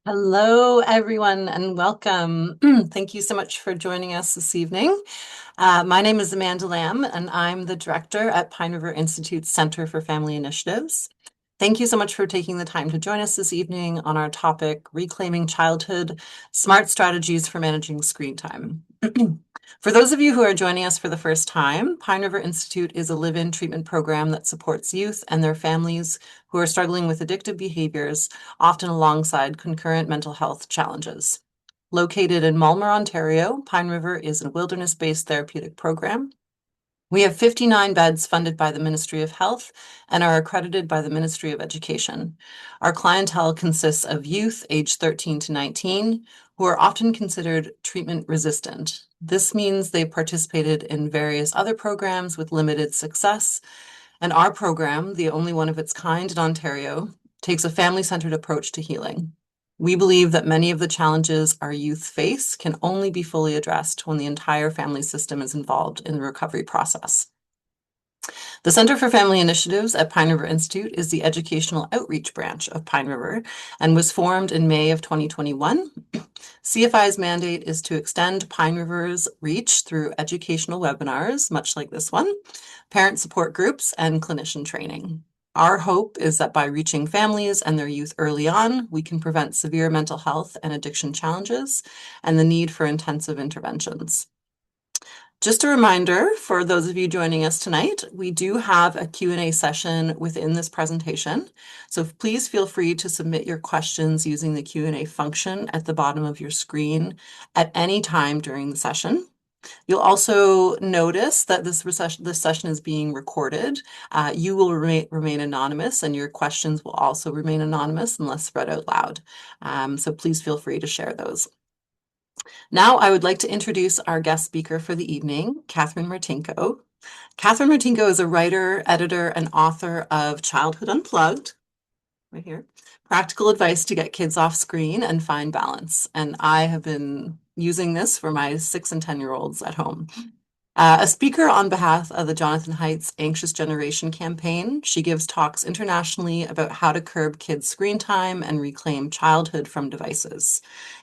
Hello, everyone, and welcome. Thank you so much for joining us this evening. My name is Amanda Lamb, and I'm the director at Pine River Institute's Center for Family Initiatives. Thank you so much for taking the time to join us this evening on our topic, Reclaiming Childhood, Smart Strategies for Managing Screen Time. For those of you who are joining us for the first time, Pine River Institute is a live-in treatment program that supports youth and their families who are struggling with addictive behaviors, often alongside concurrent mental health challenges. Located in Mulmer, Ontario, Pine River is a wilderness-based therapeutic program. We have 59 beds funded by the Ministry of Health and are accredited by the Ministry of Education. Our clientele consists of youth aged 13 to 19 who are often considered treatment resistant. This means they've participated in various other programs with limited success, and our program, the only one of its kind in Ontario, takes a family-centered approach to healing. We believe that many of the challenges our youth face can only be fully addressed when the entire family system is involved in the recovery process. The Center for Family Initiatives at Pine River Institute is the educational outreach branch of Pine River and was formed in May of 2021. CFI's mandate is to extend Pine River's reach through educational webinars, much like this one, parent support groups, and clinician training. Our hope is that by reaching families and their youth early on, we can prevent severe mental health and addiction challenges and the need for intensive interventions. Just a reminder for those of you joining us tonight, we do have a Q&A session within this presentation. So please feel free to submit your questions using the Q&A function at the bottom of your screen at any time during the session. You'll also notice that this session is being recorded. You will remain anonymous, and your questions will also remain anonymous unless read out loud. So please feel free to share those. Now, I would like to introduce our guest speaker for the evening, Katherine Martinko. Katherine Martinko is a writer, editor, and author of Childhood Unplugged, right here, Practical Advice to Get Kids Off Screen and Find Balance. And I have been using this for my 6 and 10-year-olds at home. A speaker on behalf of the Jonathan Haidt's Anxious Generation campaign, she gives talks internationally about how to curb kids' screen time and reclaim childhood from devices.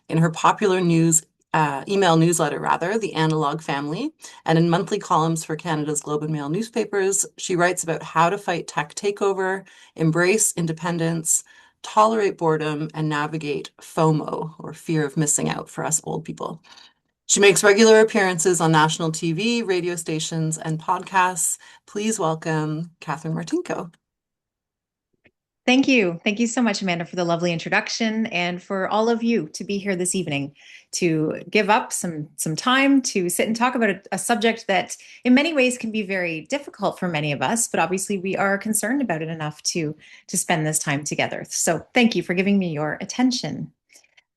In her popular email newsletter, The Analog Family, and in monthly columns for Canada's Globe and Mail newspapers, she writes about how to fight tech takeover, embrace independence, tolerate boredom, and navigate FOMO, or fear of missing out for us old people. She makes regular appearances on national TV, radio stations, and podcasts. Please welcome Katherine Martinko. Thank you. Thank you so much, Amanda, for the lovely introduction and for all of you to be here this evening to give up some time to sit and talk about a subject that in many ways can be very difficult for many of us, but obviously we are concerned about it enough to spend this time together. So thank you for giving me your attention.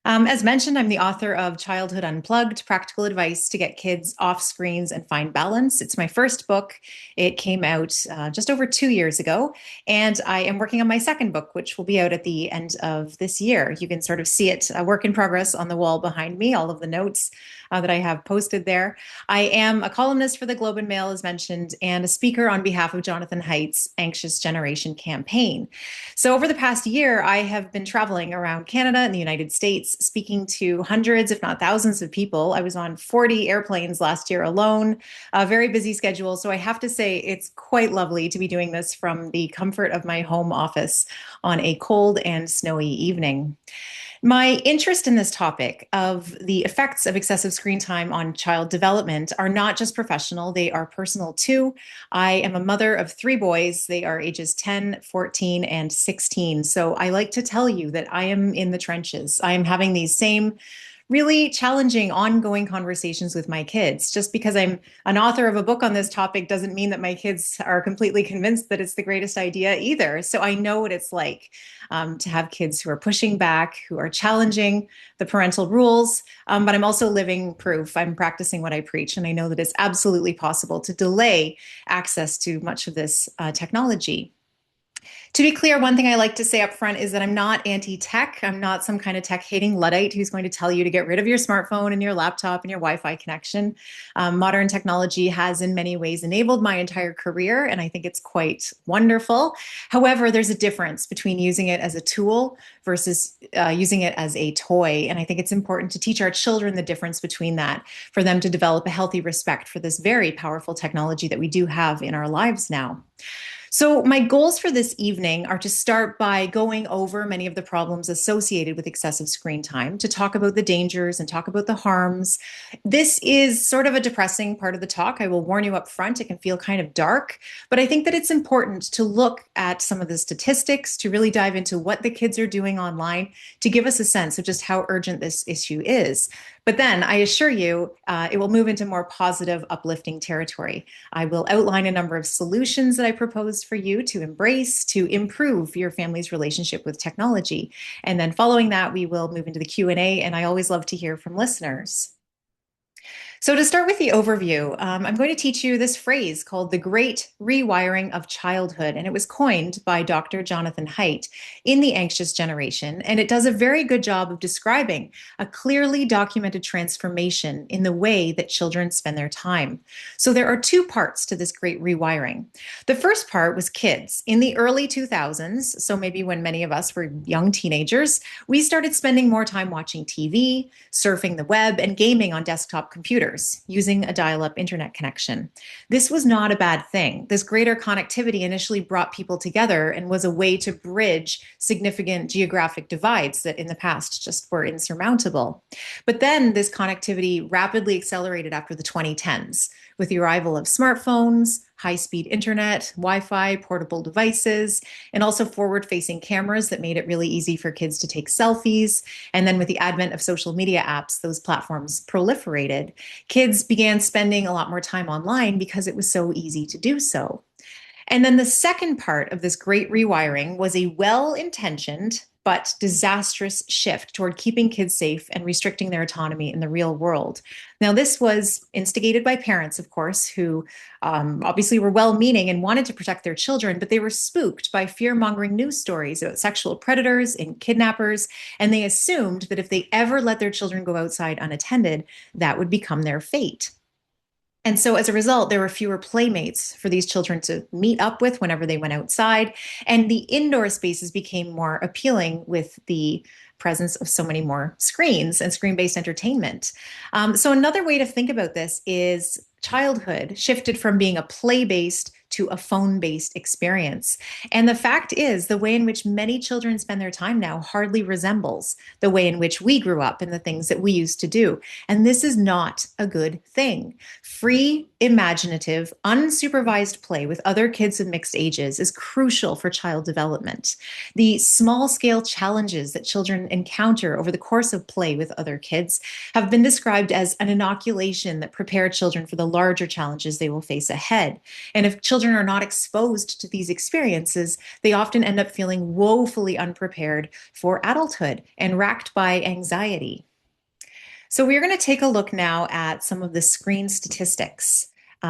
As mentioned, I'm the author of Childhood Unplugged, Practical Advice to Get Kids Off Screens and Find Balance. It's my first book. It came out just over 2 years ago, and I am working on my second book, which will be out at the end of this year. You can sort of see it, a work in progress on the wall behind me, all of the notes that I have posted there. I am a columnist for the Globe and Mail, as mentioned, and a speaker on behalf of Jonathan Haidt's Anxious Generation campaign. So over the past year, I have been traveling around Canada and the United States, speaking to hundreds, if not thousands of people. I was on 40 airplanes last year alone, a very busy schedule. So I have to say it's quite lovely to be doing this from the comfort of my home office on a cold and snowy evening. My interest in this topic of the effects of excessive screen time on child development are not just professional, they are personal too. I am a mother of 3 boys. They are ages 10, 14, and 16. So I like to tell you that I am in the trenches. I am having these same really challenging ongoing conversations with my kids. Just because I'm an author of a book on this topic doesn't mean that my kids are completely convinced that it's the greatest idea either. So I know what it's like to have kids who are pushing back, who are challenging the parental rules, but I'm also living proof. I'm practicing what I preach, and I know that it's absolutely possible to delay access to much of this technology. To be clear, one thing I like to say up front is that I'm not anti-tech. I'm not some kind of tech-hating Luddite who's going to tell you to get rid of your smartphone and your laptop and your Wi-Fi connection. Modern technology has in many ways enabled my entire career, and I think it's quite wonderful. However, there's a difference between using it as a tool versus using it as a toy. And I think it's important to teach our children the difference between that for them to develop a healthy respect for this very powerful technology that we do have in our lives now. So, my goals for this evening are to start by going over many of the problems associated with excessive screen time, to talk about the dangers and talk about the harms. This is sort of a depressing part of the talk. I will warn you up front, it can feel kind of dark, but I think that it's important to look at some of the statistics, to really dive into what the kids are doing online, to give us a sense of just how urgent this issue is. But then I assure you, it will move into more positive, uplifting territory. I will outline a number of solutions that I propose for you to embrace to improve your family's relationship with technology. And then following that, we will move into the Q&A, and I always love to hear from listeners. So, to start with the overview, I'm going to teach you this phrase called the Great Rewiring of Childhood. And it was coined by Dr. Jonathan Haidt in The Anxious Generation. And it does a very good job of describing a clearly documented transformation in the way that children spend their time. So, there are two parts to this great rewiring. The first part was kids. In the early 2000s, so maybe when many of us were young teenagers, we started spending more time watching TV, surfing the web, and gaming on desktop computers using a dial-up internet connection. This was not a bad thing. This greater connectivity initially brought people together and was a way to bridge significant geographic divides that in the past just were insurmountable. But then this connectivity rapidly accelerated after the 2010s with the arrival of smartphones, high-speed internet, Wi-Fi, portable devices, and also forward-facing cameras that made it really easy for kids to take selfies. And then with the advent of social media apps, those platforms proliferated. Kids began spending a lot more time online because it was so easy to do so. And then the second part of this great rewiring was a well-intentioned but disastrous shift toward keeping kids safe and restricting their autonomy in the real world. Now, this was instigated by parents, of course, who obviously were well-meaning and wanted to protect their children, but they were spooked by fear-mongering news stories about sexual predators and kidnappers, and they assumed that if they ever let their children go outside unattended, that would become their fate. And so as a result, there were fewer playmates for these children to meet up with whenever they went outside. And the indoor spaces became more appealing with the presence of so many more screens and screen-based entertainment. So another way to think about this is childhood shifted from being a play-based to a phone-based experience. And the fact is, the way in which many children spend their time now hardly resembles the way in which we grew up and the things that we used to do. And this is not a good thing. Free, imaginative, unsupervised play with other kids of mixed ages is crucial for child development. The small-scale challenges that children encounter over the course of play with other kids have been described as an inoculation that prepare children for the larger challenges they will face ahead. And if children are not exposed to these experiences, they often end up feeling woefully unprepared for adulthood and racked by anxiety. So we're going to take a look now at some of the screen statistics.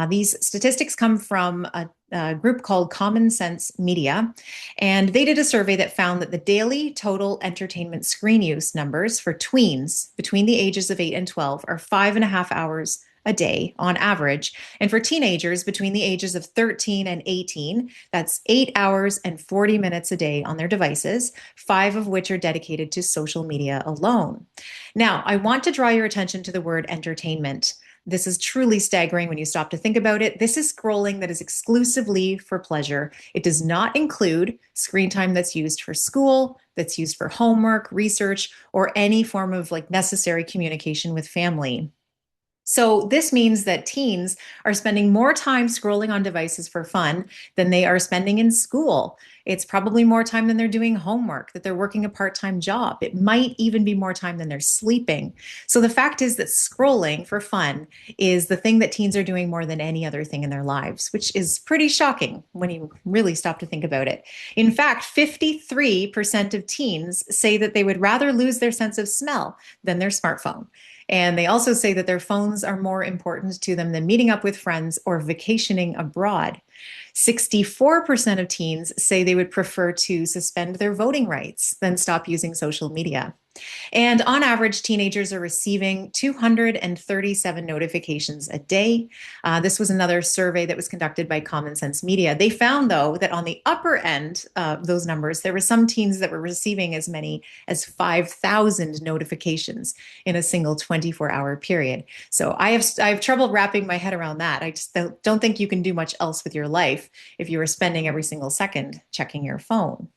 These statistics come from a group called Common Sense Media, and they did a survey that found that the daily total entertainment screen use numbers for tweens between the ages of 8 and 12 are 5.5 hours a day on average. And for teenagers between the ages of 13 and 18, that's 8 hours and 40 minutes a day on their devices, 5 of which are dedicated to social media alone. Now, I want to draw your attention to the word entertainment. This is truly staggering when you stop to think about it. This is scrolling that is exclusively for pleasure. It does not include screen time that's used for school, that's used for homework, research, or any form of necessary communication with family. So this means that teens are spending more time scrolling on devices for fun than they are spending in school. It's probably more time than they're doing homework, that they're working a part-time job. It might even be more time than they're sleeping. So the fact is that scrolling for fun is the thing that teens are doing more than any other thing in their lives, which is pretty shocking when you really stop to think about it. In fact, 53% of teens say that they would rather lose their sense of smell than their smartphone. And they also say that their phones are more important to them than meeting up with friends or vacationing abroad. 64% of teens say they would prefer to suspend their voting rights than stop using social media. And on average, teenagers are receiving 237 notifications a day. This was another survey that was conducted by Common Sense Media. They found, though, that on the upper end of those numbers, there were some teens that were receiving as many as 5,000 notifications in a single 24-hour period. So I have trouble wrapping my head around that. I just don't think you can do much else with your life if you are spending every single second checking your phone.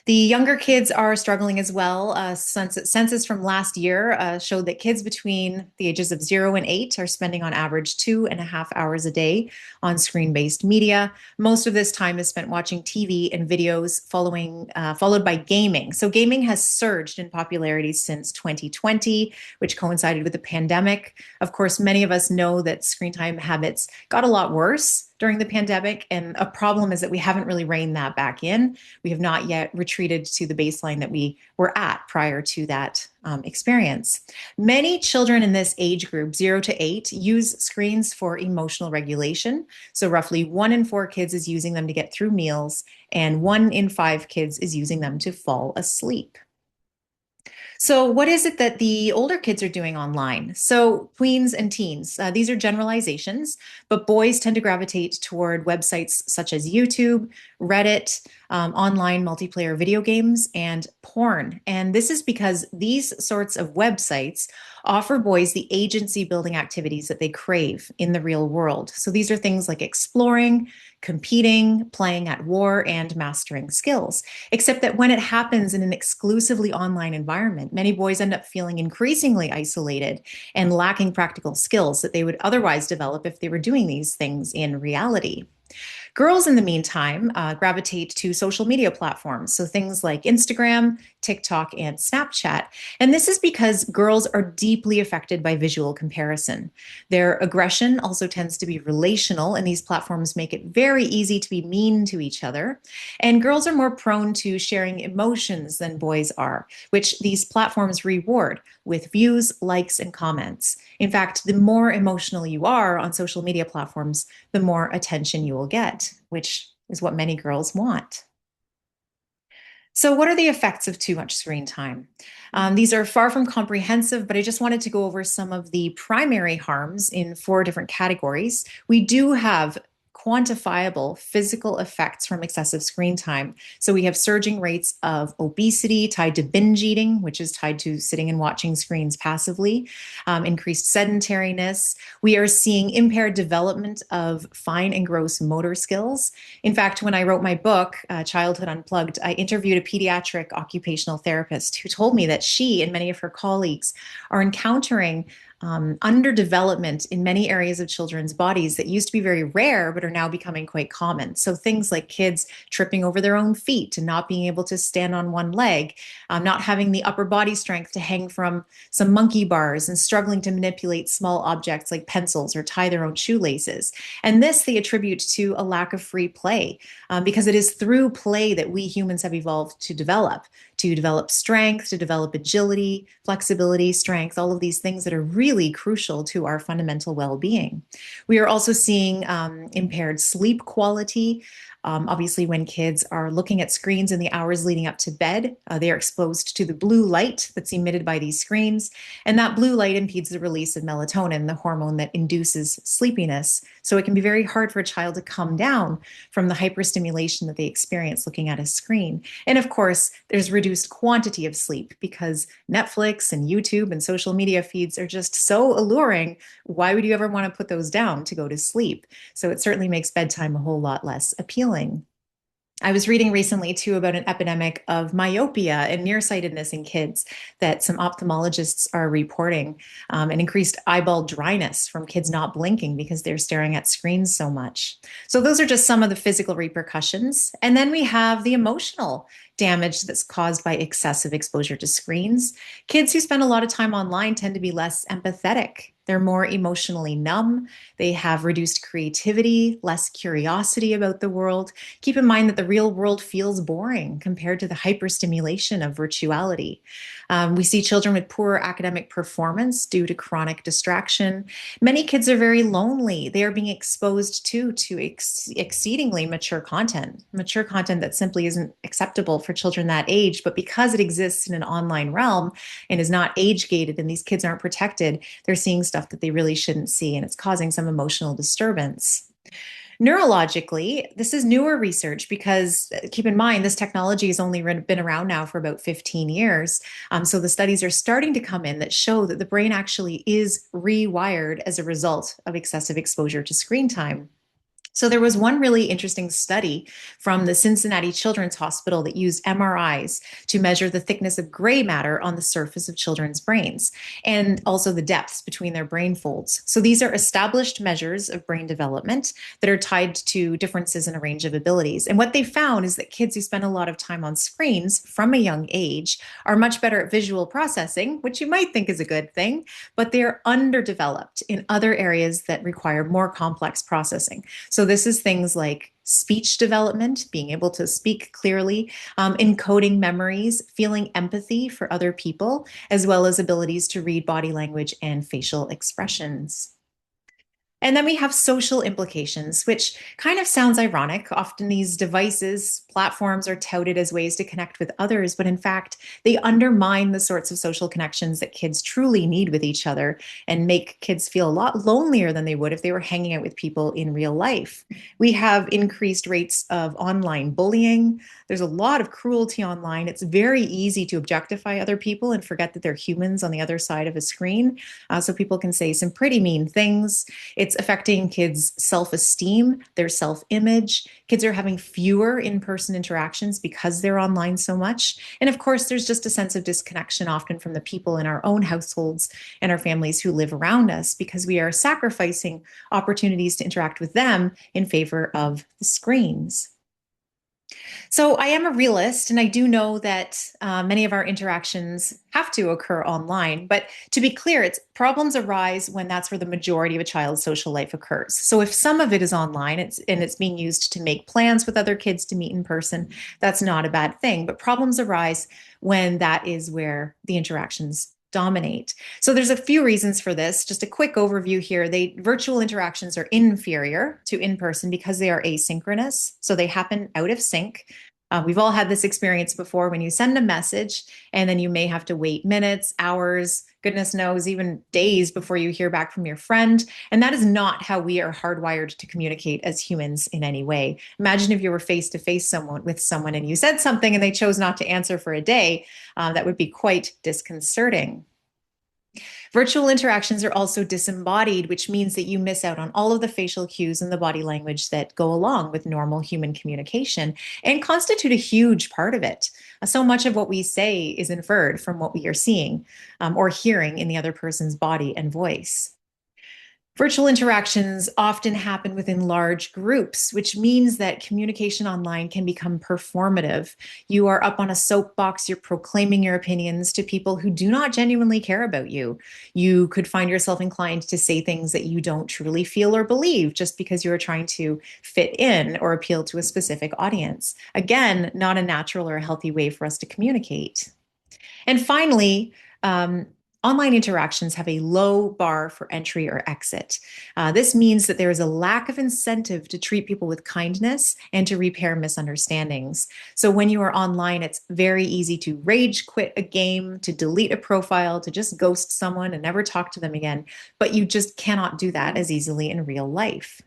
The younger kids are struggling as well. Census from last year showed that kids between the ages of 0 and 8 are spending on average 2.5 hours a day on screen-based media. Most of this time is spent watching TV and videos, followed by gaming. So gaming has surged in popularity since 2020, which coincided with the pandemic. Of course, many of us know that screen time habits got a lot worse during the pandemic. And a problem is that we haven't really reined that back in. We have not yet retreated to the baseline that we were at prior to that experience. Many children in this age group, 0 to 8, use screens for emotional regulation. So roughly 1 in 4 kids is using them to get through meals, and 1 in 5 kids is using them to fall asleep. So, what is it that the older kids are doing online? So, tweens and teens, these are generalizations, but boys tend to gravitate toward websites such as YouTube, Reddit, online multiplayer video games, and porn. And this is because these sorts of websites offer boys the agency building activities that they crave in the real world. So, these are things like exploring, competing, playing at war, and mastering skills. Except that when it happens in an exclusively online environment, many boys end up feeling increasingly isolated and lacking practical skills that they would otherwise develop if they were doing these things in reality. Girls, in the meantime, gravitate to social media platforms, so things like Instagram, TikTok, and Snapchat. And this is because girls are deeply affected by visual comparison. Their aggression also tends to be relational, and these platforms make it very easy to be mean to each other. And girls are more prone to sharing emotions than boys are, which these platforms reward with views, likes, and comments. In fact, the more emotional you are on social media platforms, the more attention you will get, which is what many girls want. So, what are the effects of too much screen time? These are far from comprehensive, but I just wanted to go over some of the primary harms in 4 different categories. We do have quantifiable physical effects from excessive screen time. So we have surging rates of obesity tied to binge eating, which is tied to sitting and watching screens passively, increased sedentariness. We are seeing impaired development of fine and gross motor skills. In fact, when I wrote my book, Childhood Unplugged, I interviewed a pediatric occupational therapist who told me that she and many of her colleagues are encountering underdevelopment in many areas of children's bodies that used to be very rare, but are now becoming quite common. So things like kids tripping over their own feet and not being able to stand on one leg, not having the upper body strength to hang from some monkey bars, and struggling to manipulate small objects like pencils or tie their own shoelaces. And this they attribute to a lack of free play, because it is through play that we humans have evolved to develop strength, to develop agility, flexibility, strength, all of these things that are really crucial to our fundamental well-being. We are also seeing impaired sleep quality. Obviously, when kids are looking at screens in the hours leading up to bed, they are exposed to the blue light that's emitted by these screens. And that blue light impedes the release of melatonin, the hormone that induces sleepiness. So it can be very hard for a child to come down from the hyperstimulation that they experience looking at a screen. And of course, there's reduced quantity of sleep because Netflix and YouTube and social media feeds are just so alluring. Why would you ever want to put those down to go to sleep? So it certainly makes bedtime a whole lot less appealing. I was reading recently too about an epidemic of myopia and nearsightedness in kids that some ophthalmologists are reporting, and increased eyeball dryness from kids not blinking because they're staring at screens so much. So those are just some of the physical repercussions. And then we have the emotional damage that's caused by excessive exposure to screens. Kids who spend a lot of time online tend to be less empathetic. They're more emotionally numb. They have reduced creativity, less curiosity about the world. Keep in mind that the real world feels boring compared to the hyperstimulation of virtuality. We see children with poor academic performance due to chronic distraction. Many kids are very lonely. They are being exposed to exceedingly mature content that simply isn't acceptable for children that age. But because it exists in an online realm and is not age gated and these kids aren't protected, they're seeing stuff that they really shouldn't see, and it's causing some emotional disturbance. Neurologically, this is newer research because keep in mind, this technology has only been around now for about 15 years. So the studies are starting to come in that show that the brain actually is rewired as a result of excessive exposure to screen time. So there was one really interesting study from the Cincinnati Children's Hospital that used MRIs to measure the thickness of gray matter on the surface of children's brains and also the depths between their brain folds. So these are established measures of brain development that are tied to differences in a range of abilities. And what they found is that kids who spend a lot of time on screens from a young age are much better at visual processing, which you might think is a good thing, but they're underdeveloped in other areas that require more complex processing. So this is things like speech development, being able to speak clearly, encoding memories, feeling empathy for other people, as well as abilities to read body language and facial expressions. And then we have social implications, which kind of sounds ironic. Often these devices, platforms are touted as ways to connect with others, but in fact, they undermine the sorts of social connections that kids truly need with each other and make kids feel a lot lonelier than they would if they were hanging out with people in real life. We have increased rates of online bullying. There's a lot of cruelty online. It's very easy to objectify other people and forget that they're humans on the other side of a screen. So people can say some pretty mean things. It's affecting kids' self-esteem, their self-image. Kids are having fewer in-person interactions because they're online so much. And of course, there's just a sense of disconnection often from the people in our own households and our families who live around us because we are sacrificing opportunities to interact with them in favor of the screens. So I am a realist, and I do know that many of our interactions have to occur online. But to be clear, it's problems arise when that's where the majority of a child's social life occurs. So if some of it is online, it's being used to make plans with other kids to meet in person, that's not a bad thing. But problems arise when that is where the interactions dominate. So there's a few reasons for this. Just a quick overview here. Virtual interactions are inferior to in-person because they are asynchronous. So they happen out of sync. We've all had this experience before when you send a message and then you may have to wait minutes, hours, goodness knows, even days before you hear back from your friend. And that is not how we are hardwired to communicate as humans in any way. Imagine if you were face to face with someone and you said something and they chose not to answer for a day. That would be quite disconcerting. Virtual interactions are also disembodied, which means that you miss out on all of the facial cues and the body language that go along with normal human communication and constitute a huge part of it. So much of what we say is inferred from what we are seeing or hearing in the other person's body and voice. Virtual interactions often happen within large groups, which means that communication online can become performative. You are up on a soapbox, you're proclaiming your opinions to people who do not genuinely care about you. You could find yourself inclined to say things that you don't truly feel or believe just because you are trying to fit in or appeal to a specific audience. Again, not a natural or a healthy way for us to communicate. And finally, online interactions have a low bar for entry or exit. This means that there is a lack of incentive to treat people with kindness and to repair misunderstandings. So when you are online, it's very easy to rage quit a game, to delete a profile, to just ghost someone and never talk to them again. But you just cannot do that as easily in real life.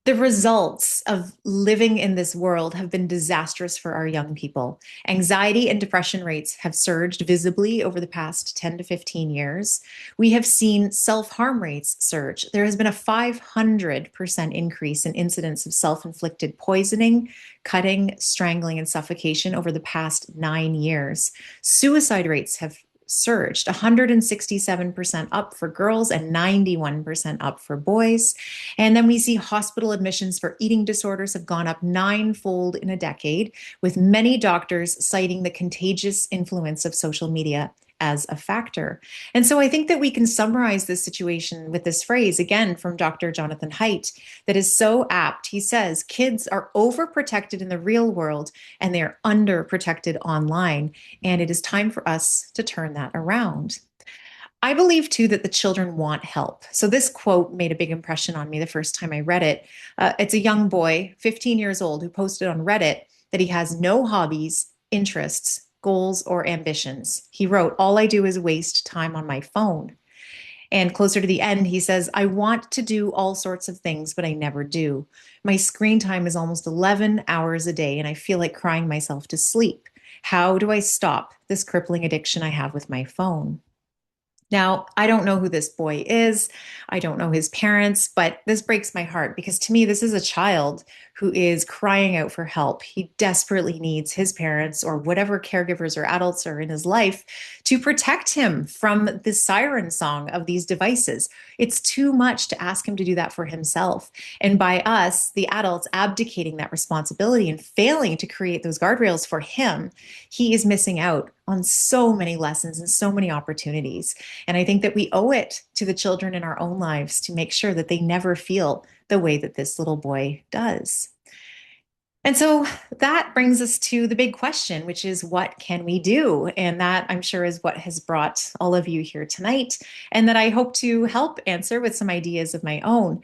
The results of living in this world have been disastrous for our young people. Anxiety and depression rates have surged visibly over the past 10 to 15 years. We have seen self-harm rates surge. There has been a 500% increase in incidents of self-inflicted poisoning, cutting, strangling, and suffocation over the past 9 years. Suicide rates have surged 167% up for girls and 91% up for boys. And then we see hospital admissions for eating disorders have gone up ninefold in a decade, with many doctors citing the contagious influence of social media as a factor. And so I think that we can summarize this situation with this phrase, again, from Dr. Jonathan Haidt, that is so apt. He says, kids are overprotected in the real world and they are underprotected online. And it is time for us to turn that around. I believe too that the children want help. So this quote made a big impression on me the first time I read it. It's a young boy, 15 years old, who posted on Reddit that he has no hobbies, interests, goals, or ambitions. He wrote, "All I do is waste time on my phone." And closer to the end, he says, "I want to do all sorts of things, but I never do. My screen time is almost 11 hours a day, and I feel like crying myself to sleep. How do I stop this crippling addiction I have with my phone?" Now, I don't know who this boy is. I don't know his parents, but this breaks my heart because to me, this is a child who is crying out for help. He desperately needs his parents or whatever caregivers or adults are in his life to protect him from the siren song of these devices. It's too much to ask him to do that for himself. And by us, the adults, abdicating that responsibility and failing to create those guardrails for him, he is missing out on so many lessons and so many opportunities. And I think that we owe it to the children in our own lives to make sure that they never feel the way that this little boy does. And so that brings us to the big question, which is what can we do? And that I'm sure is what has brought all of you here tonight, and that I hope to help answer with some ideas of my own.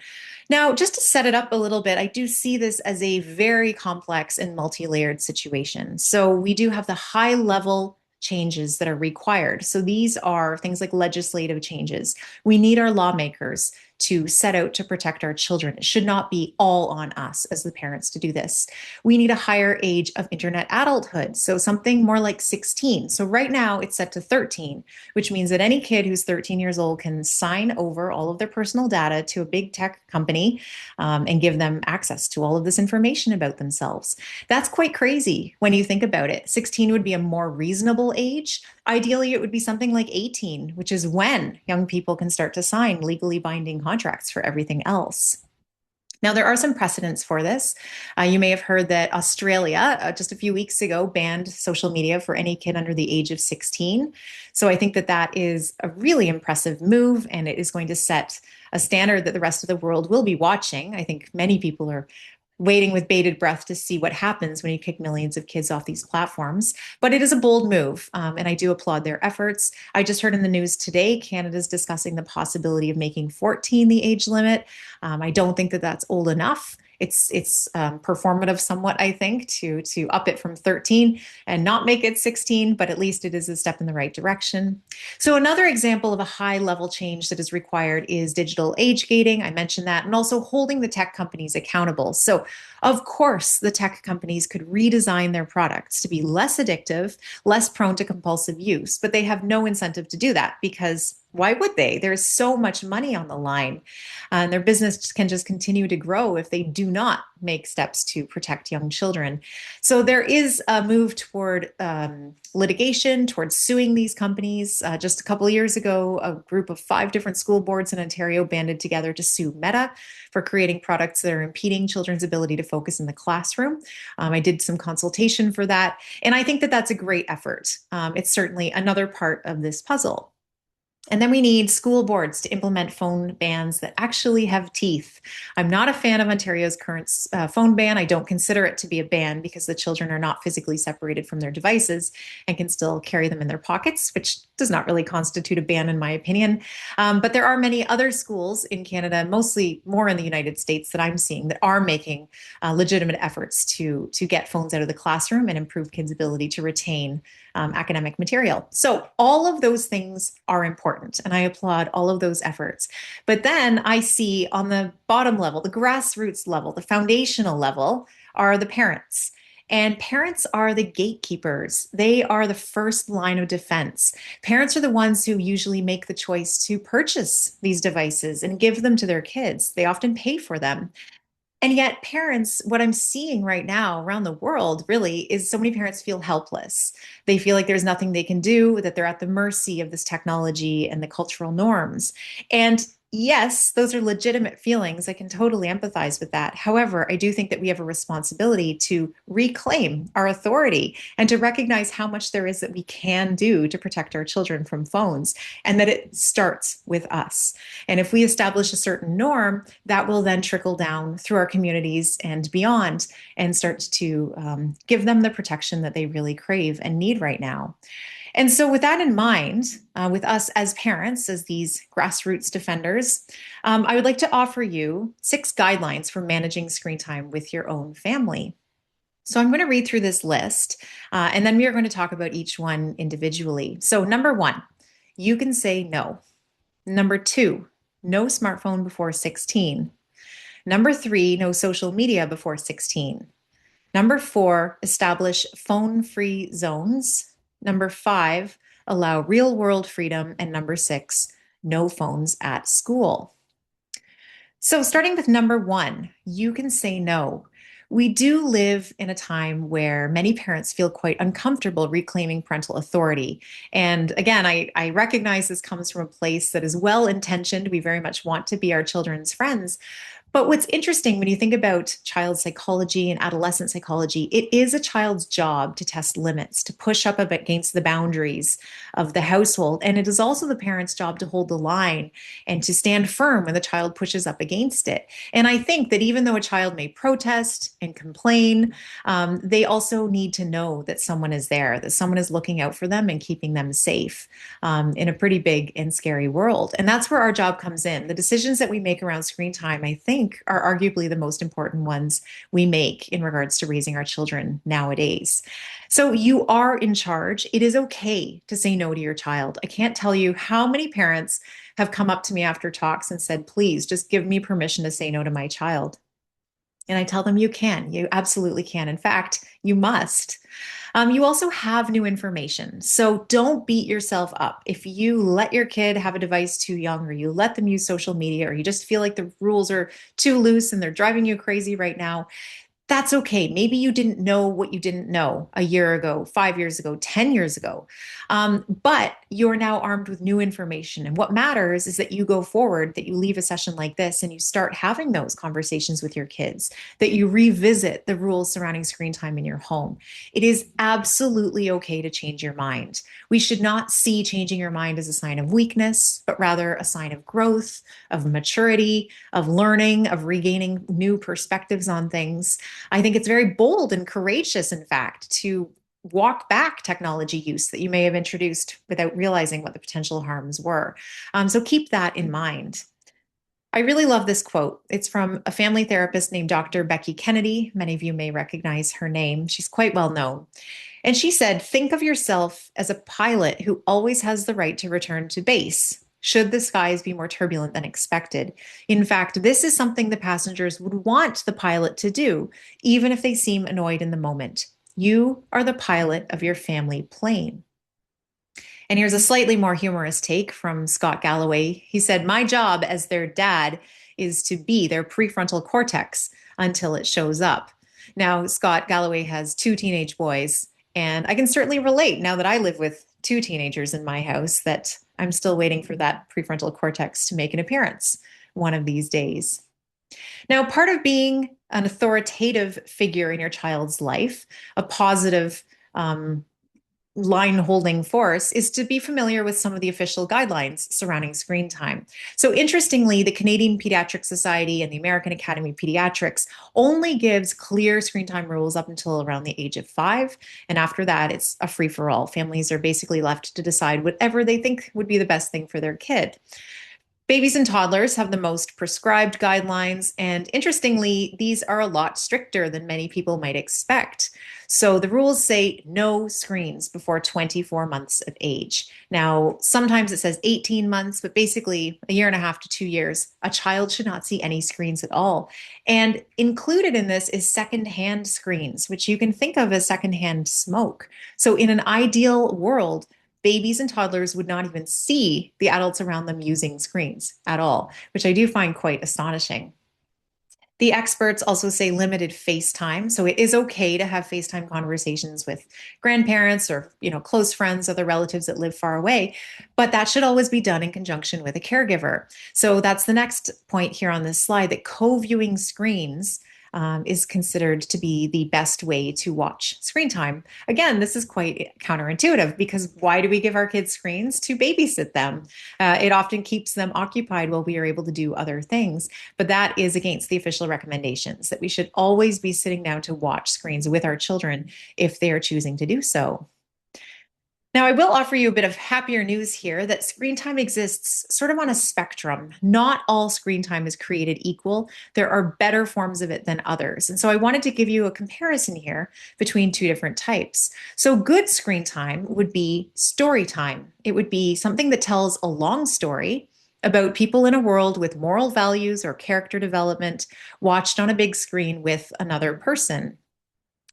Now, just to set it up a little bit, I do see this as a very complex and multi-layered situation. So we do have the high level changes that are required. So these are things like legislative changes. We need our lawmakers to set out to protect our children. It should not be all on us as the parents to do this. We need a higher age of internet adulthood, so something more like 16. So right now it's set to 13, which means that any kid who's 13 years old can sign over all of their personal data to a big tech company and give them access to all of this information about themselves. That's quite crazy when you think about it. 16 would be a more reasonable age. Ideally, it would be something like 18, which is when young people can start to sign legally binding contracts for everything else. Now, there are some precedents for this. You may have heard that Australia, just a few weeks ago, banned social media for any kid under the age of 16. So I think that that is a really impressive move, and it is going to set a standard that the rest of the world will be watching. I think many people are waiting with bated breath to see what happens when you kick millions of kids off these platforms. But it is a bold move, and I do applaud their efforts. I just heard in the news today, Canada's discussing the possibility of making 14 the age limit. I don't think that that's old enough. It's performative somewhat, I think, to up it from 13 and not make it 16, but at least it is a step in the right direction. So another example of a high level change that is required is digital age gating. I mentioned that, and also holding the tech companies accountable. So of course, the tech companies could redesign their products to be less addictive, less prone to compulsive use, but they have no incentive to do that because why would they? There's so much money on the line. And their business can just continue to grow if they do not make steps to protect young children. So there is a move toward litigation, towards suing these companies. Just a couple of years ago, a group of 5 different school boards in Ontario banded together to sue Meta for creating products that are impeding children's ability to focus in the classroom. I did some consultation for that, and I think that that's a great effort. It's certainly another part of this puzzle. And then we need school boards to implement phone bans that actually have teeth. I'm not a fan of Ontario's current phone ban. I don't consider it to be a ban because the children are not physically separated from their devices and can still carry them in their pockets, which does not really constitute a ban in my opinion. But there are many other schools in Canada, mostly more in the United States, that I'm seeing that are making legitimate efforts to get phones out of the classroom and improve kids' ability to retain academic material. So all of those things are important, and I applaud all of those efforts. But then I see on the bottom level, the grassroots level, the foundational level, are the parents. And parents are the gatekeepers. They are the first line of defense. Parents are the ones who usually make the choice to purchase these devices and give them to their kids. They often pay for them. And yet, parents, what I'm seeing right now around the world really is so many parents feel helpless. They feel like there's nothing they can do, that they're at the mercy of this technology and the cultural norms. And yes, those are legitimate feelings. I can totally empathize with that. However, I do think that we have a responsibility to reclaim our authority and to recognize how much there is that we can do to protect our children from phones, and that it starts with us. And if we establish a certain norm, that will then trickle down through our communities and beyond and start to give them the protection that they really crave and need right now. And so, with that in mind, with us as parents, as these grassroots defenders, I would like to offer you 6 guidelines for managing screen time with your own family. So, I'm going to read through this list, and then we are going to talk about each one individually. So, number 1, you can say no. Number 2, no smartphone before 16. Number 3, no social media before 16. Number 4, establish phone free zones. Number 5, allow real world freedom. And number 6, no phones at school. So, starting with number 1, you can say no. We do live in a time where many parents feel quite uncomfortable reclaiming parental authority. And again, I recognize this comes from a place that is well intentioned. We very much want to be our children's friends. But what's interesting when you think about child psychology and adolescent psychology, it is a child's job to test limits, to push up against the boundaries of the household. And it is also the parent's job to hold the line and to stand firm when the child pushes up against it. And I think that even though a child may protest and complain, they also need to know that someone is there, that someone is looking out for them and keeping them safe in a pretty big and scary world. And that's where our job comes in. The decisions that we make around screen time, I think, are arguably the most important ones we make in regards to raising our children nowadays. So you are in charge. It is okay to say no to your child. I can't tell you how many parents have come up to me after talks and said, please just give me permission to say no to my child. And I tell them, you can. You absolutely can. In fact, you must. You also have new information. So don't beat yourself up. If you let your kid have a device too young, or you let them use social media, or you just feel like the rules are too loose and they're driving you crazy right now, that's okay. Maybe you didn't know what you didn't know a year ago, 5 years ago, 10 years ago. But you're now armed with new information. And what matters is that you go forward, that you leave a session like this and you start having those conversations with your kids, that you revisit the rules surrounding screen time in your home. It is absolutely okay to change your mind. We should not see changing your mind as a sign of weakness, but rather a sign of growth, of maturity, of learning, of regaining new perspectives on things. I think it's very bold and courageous, in fact, to walk back technology use that you may have introduced without realizing what the potential harms were. So keep that in mind. I really love this quote. It's from a family therapist named Dr. Becky Kennedy. Many of you may recognize her name. She's quite well known. And she said, think of yourself as a pilot who always has the right to return to base should the skies be more turbulent than expected. In fact, this is something the passengers would want the pilot to do, even if they seem annoyed in the moment. You are the pilot of your family plane. And here's a slightly more humorous take from Scott Galloway. He said, my job as their dad is to be their prefrontal cortex until it shows up. Now, Scott Galloway has 2 teenage boys, and I can certainly relate now that I live with 2 teenagers in my house that I'm still waiting for that prefrontal cortex to make an appearance one of these days. Now, part of being an authoritative figure in your child's life, a positive line holding force, is to be familiar with some of the official guidelines surrounding screen time. So interestingly, the Canadian Pediatric Society and the American Academy of Pediatrics only gives clear screen time rules up until around the age of 5. And after that, it's a free for all. Families are basically left to decide whatever they think would be the best thing for their kid. Babies and toddlers have the most prescribed guidelines, and interestingly, these are a lot stricter than many people might expect. So the rules say no screens before 24 months of age. Now, sometimes it says 18 months, but basically a year and a half to 2 years, a child should not see any screens at all. And included in this is secondhand screens, which you can think of as secondhand smoke. So in an ideal world, babies and toddlers would not even see the adults around them using screens at all, which I do find quite astonishing. The experts also say limited FaceTime. So it is okay to have FaceTime conversations with grandparents or, close friends, other relatives that live far away, but that should always be done in conjunction with a caregiver. So that's the next point here on this slide, that co-viewing screens is considered to be the best way to watch screen time. Again, this is quite counterintuitive because why do we give our kids screens? To babysit them. It often keeps them occupied while we are able to do other things. But that is against the official recommendations that we should always be sitting down to watch screens with our children if they are choosing to do so. Now, I will offer you a bit of happier news here that screen time exists sort of on a spectrum. Not all screen time is created equal. There are better forms of it than others. And so I wanted to give you a comparison here between two different types. So, good screen time would be story time. It would be something that tells a long story about people in a world with moral values or character development watched on a big screen with another person.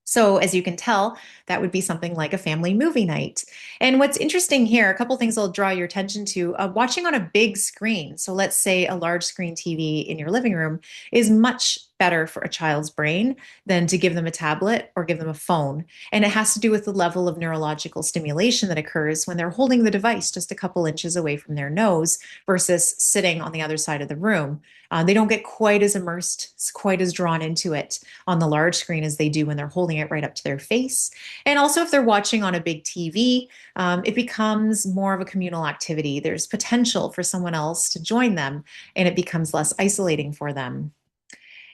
So, as you can tell, that would be something like a family movie night. And what's interesting here, a couple things I'll draw your attention to. Watching on a big screen, so let's say a large screen TV in your living room, is much better for a child's brain than to give them a tablet or give them a phone. And it has to do with the level of neurological stimulation that occurs when they're holding the device just a couple inches away from their nose versus sitting on the other side of the room. They don't get quite as immersed, quite as drawn into it on the large screen as they do when they're holding it right up to their face. And also, if they're watching on a big TV, it becomes more of a communal activity. There's potential for someone else to join them, and it becomes less isolating for them.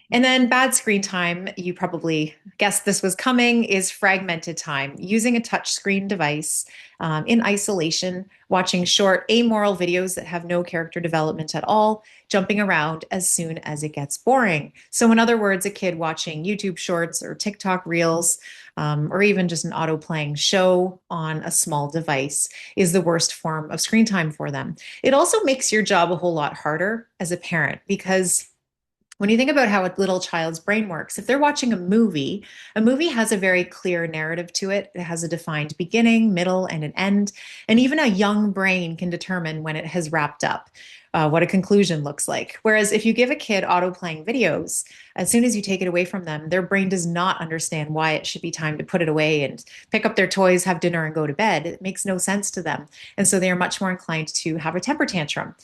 And then bad screen time, you probably guessed this was coming, is fragmented time, using a touchscreen device in isolation, watching short, amoral videos that have no character development at all, jumping around as soon as it gets boring. So, in other words, a kid watching YouTube shorts or TikTok reels, or even just an auto playing show on a small device is the worst form of screen time for them. It also makes your job a whole lot harder as a parent because when you think about how a little child's brain works, if they're watching a movie has a very clear narrative to it. It has a defined beginning, middle, and an end. And even a young brain can determine when it has wrapped up, what a conclusion looks like. Whereas if you give a kid auto playing videos, as soon as you take it away from them, their brain does not understand why it should be time to put it away and pick up their toys, have dinner, and go to bed. It makes no sense to them. And so they are much more inclined to have a temper tantrum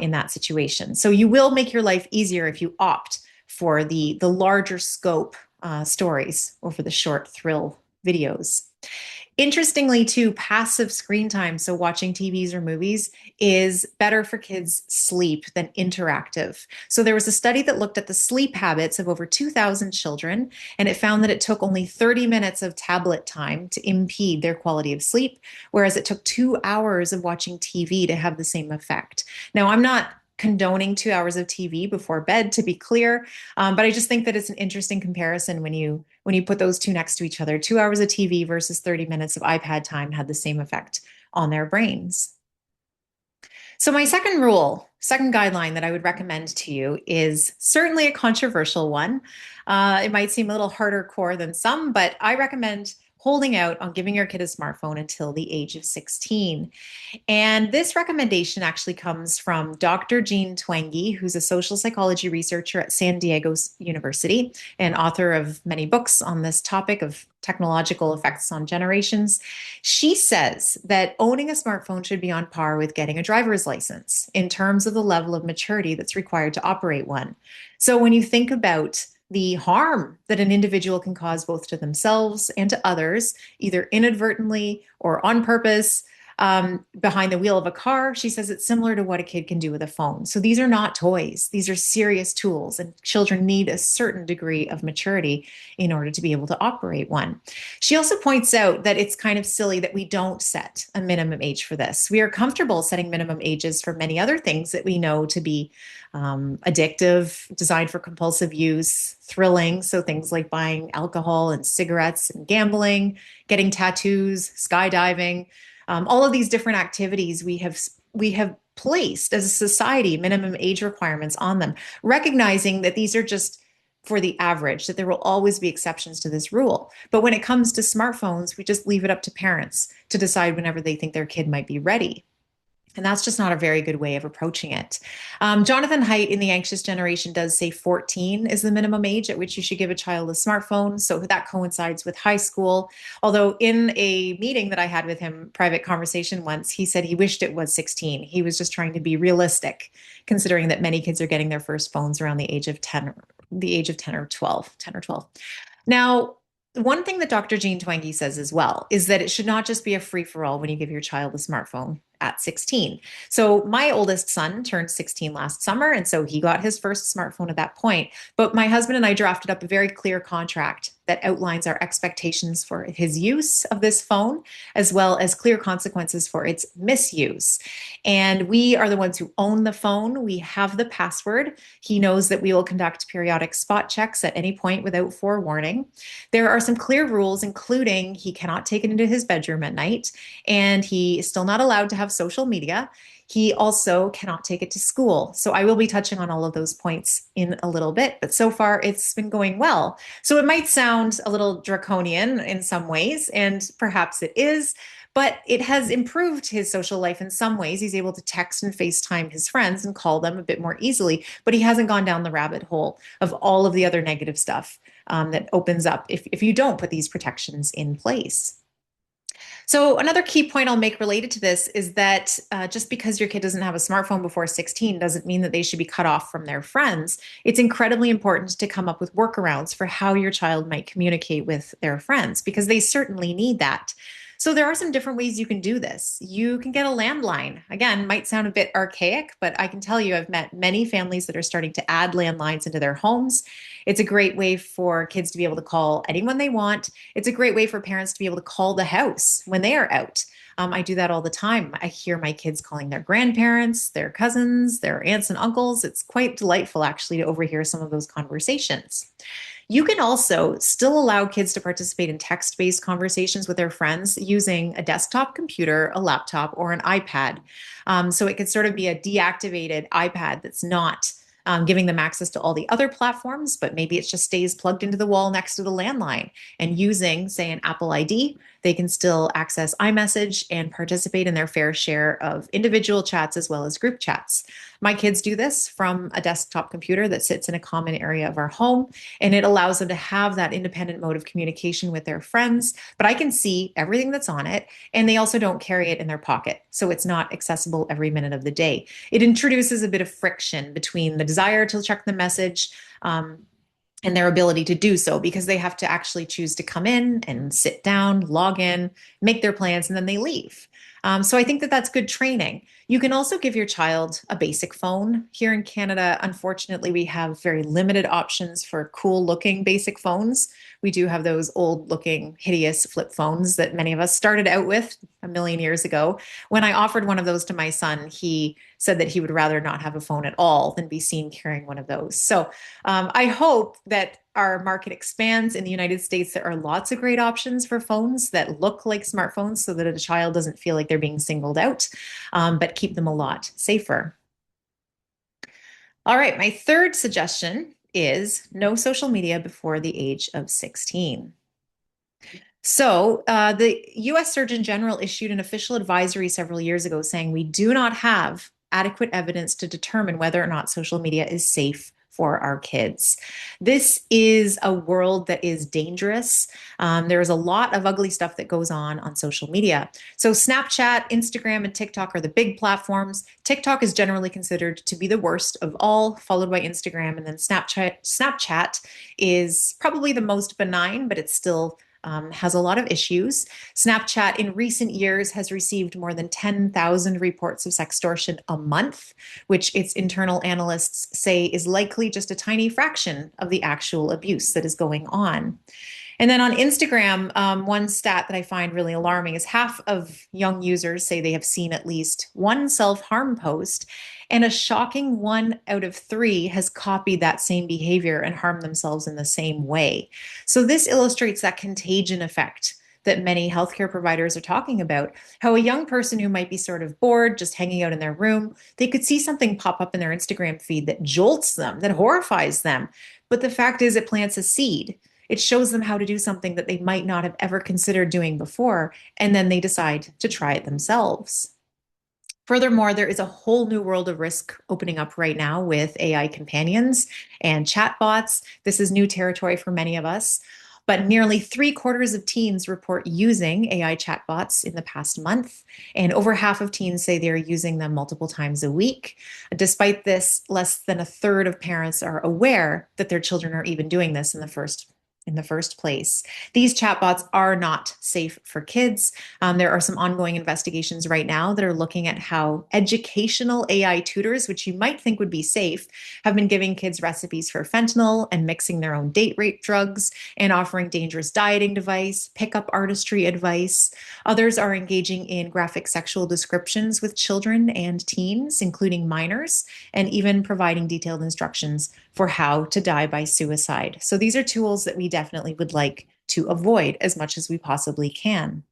in that situation. So you will make your life easier if you opt for the larger scope stories over the short thrill videos. Interestingly, too, passive screen time, so watching TVs or movies, is better for kids' sleep than interactive. So there was a study that looked at the sleep habits of over 2,000 children, and it found that it took only 30 minutes of tablet time to impede their quality of sleep, whereas it took 2 hours of watching TV to have the same effect. Now, I'm not condoning 2 hours of TV before bed, to be clear. But I just think that it's an interesting comparison when you put those two next to each other. 2 hours of TV versus 30 minutes of iPad time had the same effect on their brains. So my second rule, second guideline that I would recommend to you is certainly a controversial one. It might seem a little harder core than some, but I recommend holding out on giving your kid a smartphone until the age of 16. And this recommendation actually comes from Dr. Jean Twenge, who's a social psychology researcher at San Diego University and author of many books on this topic of technological effects on generations. She says that owning a smartphone should be on par with getting a driver's license in terms of the level of maturity that's required to operate one. So when you think about the harm that an individual can cause both to themselves and to others, either inadvertently or on purpose, behind the wheel of a car, she says it's similar to what a kid can do with a phone. So these are not toys. These are serious tools, and children need a certain degree of maturity in order to be able to operate one. She also points out that it's kind of silly that we don't set a minimum age for this. We are comfortable setting minimum ages for many other things that we know to be addictive, designed for compulsive use, thrilling. So things like buying alcohol and cigarettes and gambling, getting tattoos, skydiving. All of these different activities we have placed as a society minimum age requirements on them, recognizing that these are just for the average, that there will always be exceptions to this rule. But when it comes to smartphones, we just leave it up to parents to decide whenever they think their kid might be ready. And that's just not a very good way of approaching it. Jonathan Haidt in The Anxious Generation does say 14 is the minimum age at which you should give a child a smartphone. So that coincides with high school. Although, in a meeting that I had with him, private conversation once, he said he wished it was 16. He was just trying to be realistic, considering that many kids are getting their first phones around the age of 10, the age of 10 or 12, 10 or 12. Now, one thing that Dr. Jean Twenge says as well is that it should not just be a free for all when you give your child a smartphone at 16. So my oldest son turned 16 last summer, and so he got his first smartphone at that point. But my husband and I drafted up a very clear contract that outlines our expectations for his use of this phone, as well as clear consequences for its misuse. And we are the ones who own the phone. We have the password. He knows that we will conduct periodic spot checks at any point without forewarning. There are some clear rules, including he cannot take it into his bedroom at night, and he is still not allowed to have social media. He also cannot take it to school. So I will be touching on all of those points in a little bit, but so far it's been going well. So it might sound a little draconian in some ways, and perhaps it is, but it has improved his social life in some ways. He's able to text and FaceTime his friends and call them a bit more easily, but he hasn't gone down the rabbit hole of all of the other negative stuff that opens up if you don't put these protections in place. So another key point I'll make related to this is that just because your kid doesn't have a smartphone before 16 doesn't mean that they should be cut off from their friends. It's incredibly important to come up with workarounds for how your child might communicate with their friends, because they certainly need that. So there are some different ways you can do this. You can get a landline. Again, might sound a bit archaic, but I can tell you I've met many families that are starting to add landlines into their homes. It's a great way for kids to be able to call anyone they want. It's a great way for parents to be able to call the house when they are out. I do that all the time. I hear my kids calling their grandparents, their cousins, their aunts and uncles. It's quite delightful, actually, to overhear some of those conversations. You can also still allow kids to participate in text-based conversations with their friends using a desktop computer, a laptop, or an iPad. So it could sort of be a deactivated iPad that's not giving them access to all the other platforms, but maybe it just stays plugged into the wall next to the landline. And using, say, an Apple ID, they can still access iMessage and participate in their fair share of individual chats as well as group chats. My kids do this from a desktop computer that sits in a common area of our home, and it allows them to have that independent mode of communication with their friends. But I can see everything that's on it, and they also don't carry it in their pocket, so it's not accessible every minute of the day. It introduces a bit of friction between the desire to check the message and their ability to do so, because they have to actually choose to come in and sit down, log in, make their plans, and then they leave. So I think that that's good training. You can also give your child a basic phone. Here in Canada, unfortunately, we have very limited options for cool looking basic phones. We do have those old looking, hideous flip phones that many of us started out with a million years ago. When I offered one of those to my son, he said that he would rather not have a phone at all than be seen carrying one of those. So I hope that our market expands. In the United States, there are lots of great options for phones that look like smartphones so that a child doesn't feel like they're being singled out, but keep them a lot safer. All right, my third suggestion is no social media before the age of 16. So, the US Surgeon General issued an official advisory several years ago saying we do not have adequate evidence to determine whether or not social media is safe for our kids. This is a world that is dangerous. There is a lot of ugly stuff that goes on social media. So, Snapchat, Instagram, and TikTok are the big platforms. TikTok is generally considered to be the worst of all, followed by Instagram, and then Snapchat. Snapchat is probably the most benign, but it's still has a lot of issues. Snapchat in recent years has received more than 10,000 reports of sextortion a month, which its internal analysts say is likely just a tiny fraction of the actual abuse that is going on. And then on Instagram, one stat that I find really alarming is half of young users say they have seen at least one self-harm post, and a shocking 1 out of 3 has copied that same behavior and harmed themselves in the same way. So this illustrates that contagion effect that many healthcare providers are talking about, how a young person who might be sort of bored, just hanging out in their room, they could see something pop up in their Instagram feed that jolts them, that horrifies them. But the fact is, it plants a seed. It shows them how to do something that they might not have ever considered doing before, and then they decide to try it themselves. Furthermore, there is a whole new world of risk opening up right now with AI companions and chatbots. This is new territory for many of us. But nearly three-quarters of teens report using AI chatbots in the past month, and over half of teens say they're using them multiple times a week. Despite this, less than a third of parents are aware that their children are even doing this in the first place. These chatbots are not safe for kids. There are some ongoing investigations right now that are looking at how educational AI tutors, which you might think would be safe, have been giving kids recipes for fentanyl and mixing their own date rape drugs and offering dangerous dieting advice, pickup artistry advice. Others are engaging in graphic sexual descriptions with children and teens, including minors, and even providing detailed instructions for how to die by suicide. So these are tools that we definitely would like to avoid as much as we possibly can.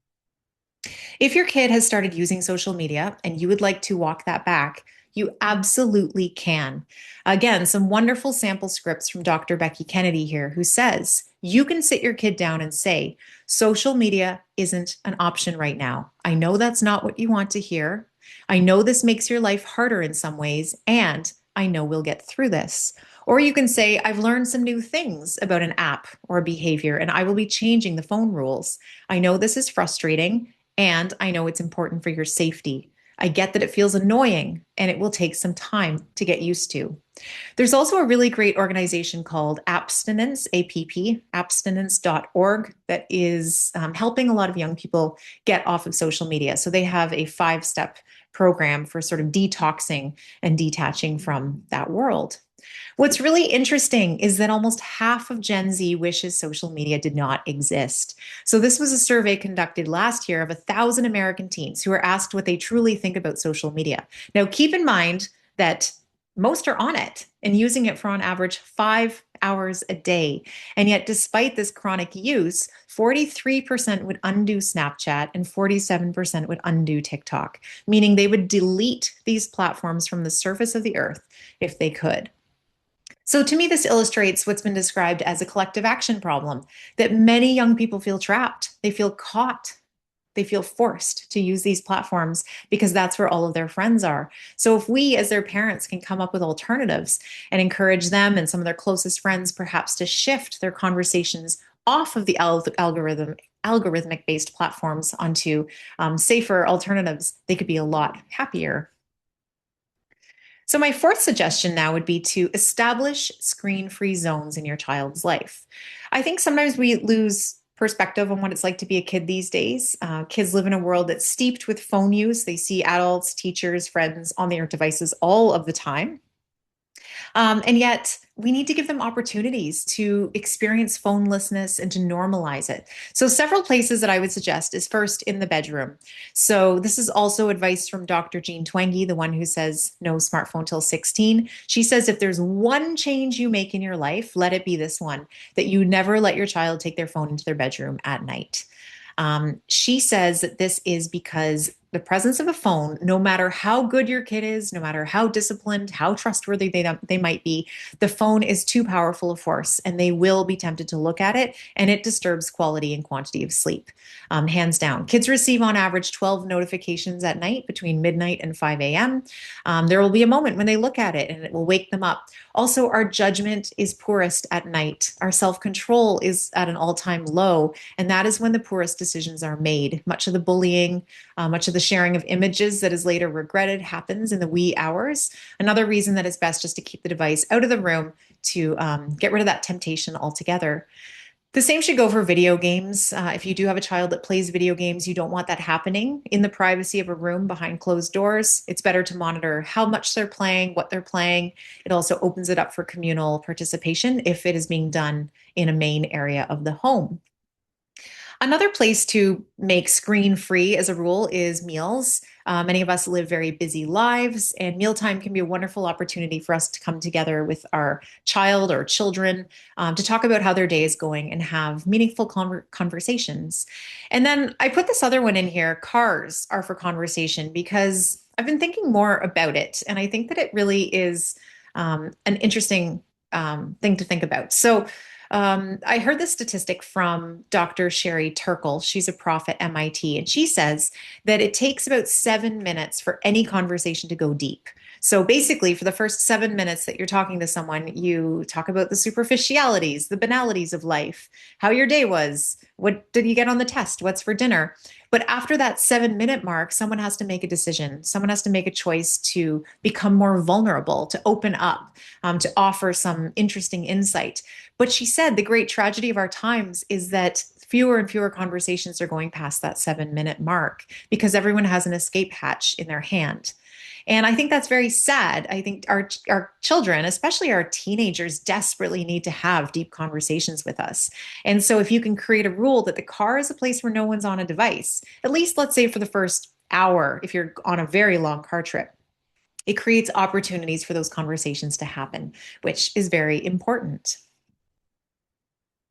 If your kid has started using social media and you would like to walk that back, you absolutely can. Again, some wonderful sample scripts from Dr. Becky Kennedy here, who says you can sit your kid down and say, social media isn't an option right now. I know that's not what you want to hear. I know this makes your life harder in some ways, and I know we'll get through this. Or you can say, I've learned some new things about an app or a behavior, and I will be changing the phone rules. I know this is frustrating, and I know it's important for your safety. I get that it feels annoying and it will take some time to get used to. There's also a really great organization called Abstinence, APP, abstinence.org, that is helping a lot of young people get off of social media. So they have a 5-step program for sort of detoxing and detaching from that world. What's really interesting is that almost half of Gen Z wishes social media did not exist. So, this was a survey conducted last year of 1,000 American teens who were asked what they truly think about social media. Now, keep in mind that most are on it and using it for on average 5 hours a day. And yet, despite this chronic use, 43% would undo Snapchat and 47% would undo TikTok, meaning they would delete these platforms from the surface of the earth if they could. So, to me, this illustrates what's been described as a collective action problem that many young people feel trapped. They feel caught. They feel forced to use these platforms because that's where all of their friends are. So, if we, as their parents, can come up with alternatives and encourage them and some of their closest friends perhaps to shift their conversations off of the algorithmic based platforms onto safer alternatives, they could be a lot happier. So, my fourth suggestion now would be to establish screen free zones in your child's life. I think sometimes we lose perspective on what it's like to be a kid these days. Kids live in a world that's steeped with phone use. They see adults, teachers, friends on their devices all of the time. And yet, we need to give them opportunities to experience phonelessness and to normalize it. So, several places that I would suggest is first in the bedroom. So, this is also advice from Dr. Jean Twenge, the one who says no smartphone till 16. She says if there's one change you make in your life, let it be this one, that you never let your child take their phone into their bedroom at night. She says that this is because the presence of a phone, no matter how good your kid is, no matter how disciplined, how trustworthy they might be, the phone is too powerful a force and they will be tempted to look at it, and it disturbs quality and quantity of sleep. Hands down. Kids receive on average 12 notifications at night between midnight and 5 a.m. There will be a moment when they look at it and it will wake them up. Also, our judgment is poorest at night. Our self-control is at an all-time low, and that is when the poorest decisions are made. Much of the bullying, much of the sharing of images that is later regretted happens in the wee hours. Another reason that it's best just to keep the device out of the room to get rid of that temptation altogether. The same should go for video games. If you do have a child that plays video games, you don't want that happening in the privacy of a room behind closed doors. It's better to monitor how much they're playing, what they're playing. It also opens it up for communal participation if it is being done in a main area of the home. Another place to make screen free as a rule is meals. Many of us live very busy lives, and mealtime can be a wonderful opportunity for us to come together with our child or children to talk about how their day is going and have meaningful conversations. And then I put this other one in here, cars are for conversation, because I've been thinking more about it, and I think that it really is an interesting thing to think about. So, I heard this statistic from Dr. Sherry Turkle. She's a prof at MIT, and she says that it takes about 7 minutes for any conversation to go deep. So basically, for the first 7 minutes that you're talking to someone, you talk about the superficialities, the banalities of life, how your day was, what did you get on the test, what's for dinner. But after that 7 minute mark, someone has to make a decision. Someone has to make a choice to become more vulnerable, to open up, to offer some interesting insight. But she said the great tragedy of our times is that fewer and fewer conversations are going past that 7 minute mark because everyone has an escape hatch in their hand. And I think that's very sad. I think our children, especially our teenagers, desperately need to have deep conversations with us. And so if you can create a rule that the car is a place where no one's on a device, at least let's say for the first hour, if you're on a very long car trip, it creates opportunities for those conversations to happen, which is very important.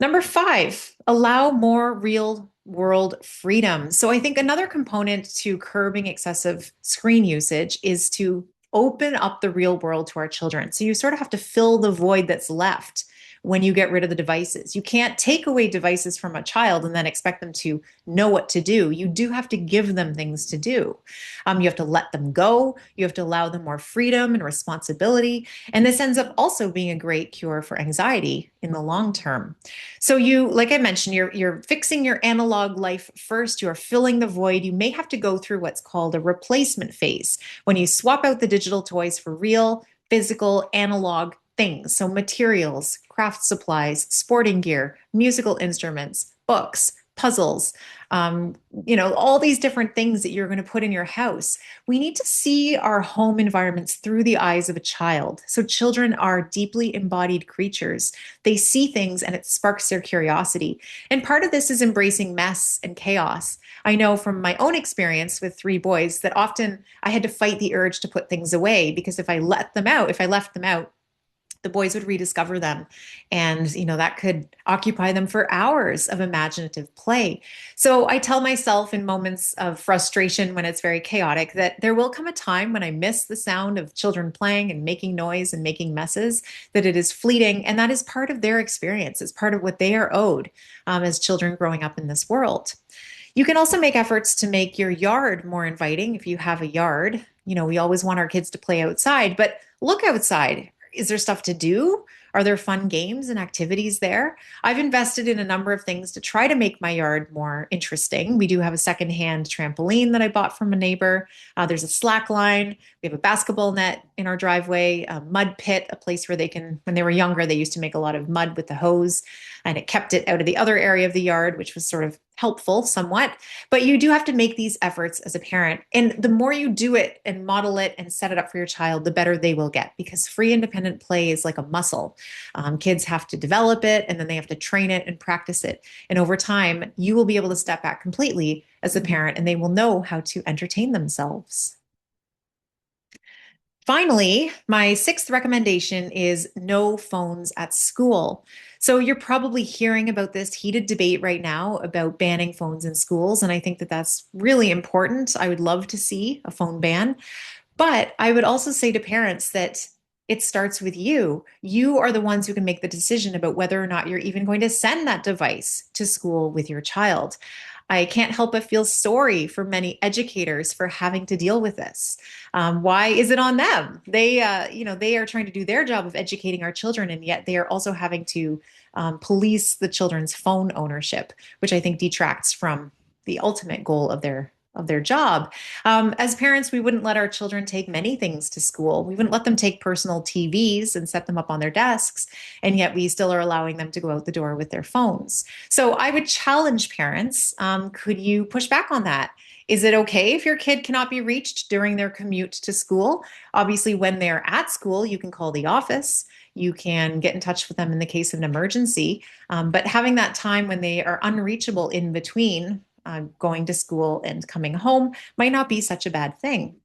Number five, allow more real world freedom. So I think another component to curbing excessive screen usage is to open up the real world to our children. So you sort of have to fill the void that's left when you get rid of the devices. You can't take away devices from a child and then expect them to know what to do. You do have to give them things to do. You have to let them go. You have to allow them more freedom and responsibility. And this ends up also being a great cure for anxiety in the long term. So you, like I mentioned, you're fixing your analog life first. You are filling the void. You may have to go through what's called a replacement phase when you swap out the digital toys for real, physical, analog things. So materials, craft supplies, sporting gear, musical instruments, books, puzzles, all these different things that you're going to put in your house. We need to see our home environments through the eyes of a child. So children are deeply embodied creatures. They see things and it sparks their curiosity. And part of this is embracing mess and chaos. I know from my own experience with three boys that often I had to fight the urge to put things away because if I left them out, the boys would rediscover them, and that could occupy them for hours of imaginative play. So I tell myself in moments of frustration when it's very chaotic that there will come a time when I miss the sound of children playing and making noise and making messes, that it is fleeting, and that is part of their experience. It's part of what they are owed as children growing up in this world. You can also make efforts to make your yard more inviting if you have a yard. We always want our kids to play outside, but look outside. Is there stuff to do? Are there fun games and activities there? I've invested in a number of things to try to make my yard more interesting. We do have a secondhand trampoline that I bought from a neighbor. There's a slack line. We have a basketball net in our driveway, a mud pit, a place where when they were younger, they used to make a lot of mud with the hose, and it kept it out of the other area of the yard, which was sort of helpful somewhat. But you do have to make these efforts as a parent. And the more you do it and model it and set it up for your child, the better they will get, because free independent play is like a muscle. Kids have to develop it, and then they have to train it and practice it. And over time, you will be able to step back completely as a parent, and they will know how to entertain themselves. Finally, my sixth recommendation is no phones at school. So you're probably hearing about this heated debate right now about banning phones in schools. And I think that that's really important. I would love to see a phone ban. But I would also say to parents that it starts with you. You are the ones who can make the decision about whether or not you're even going to send that device to school with your child. I can't help but feel sorry for many educators for having to deal with this. Why is it on them? They are trying to do their job of educating our children, and yet they are also having to police the children's phone ownership, which I think detracts from the ultimate goal of their job. As parents, we wouldn't let our children take many things to school. We wouldn't let them take personal TVs and set them up on their desks, and yet we still are allowing them to go out the door with their phones. So I would challenge parents, could you push back on that? Is it okay if your kid cannot be reached during their commute to school? Obviously, when they're at school, you can call the office. You can get in touch with them in the case of an emergency. But having that time when they are unreachable in between going to school and coming home might not be such a bad thing.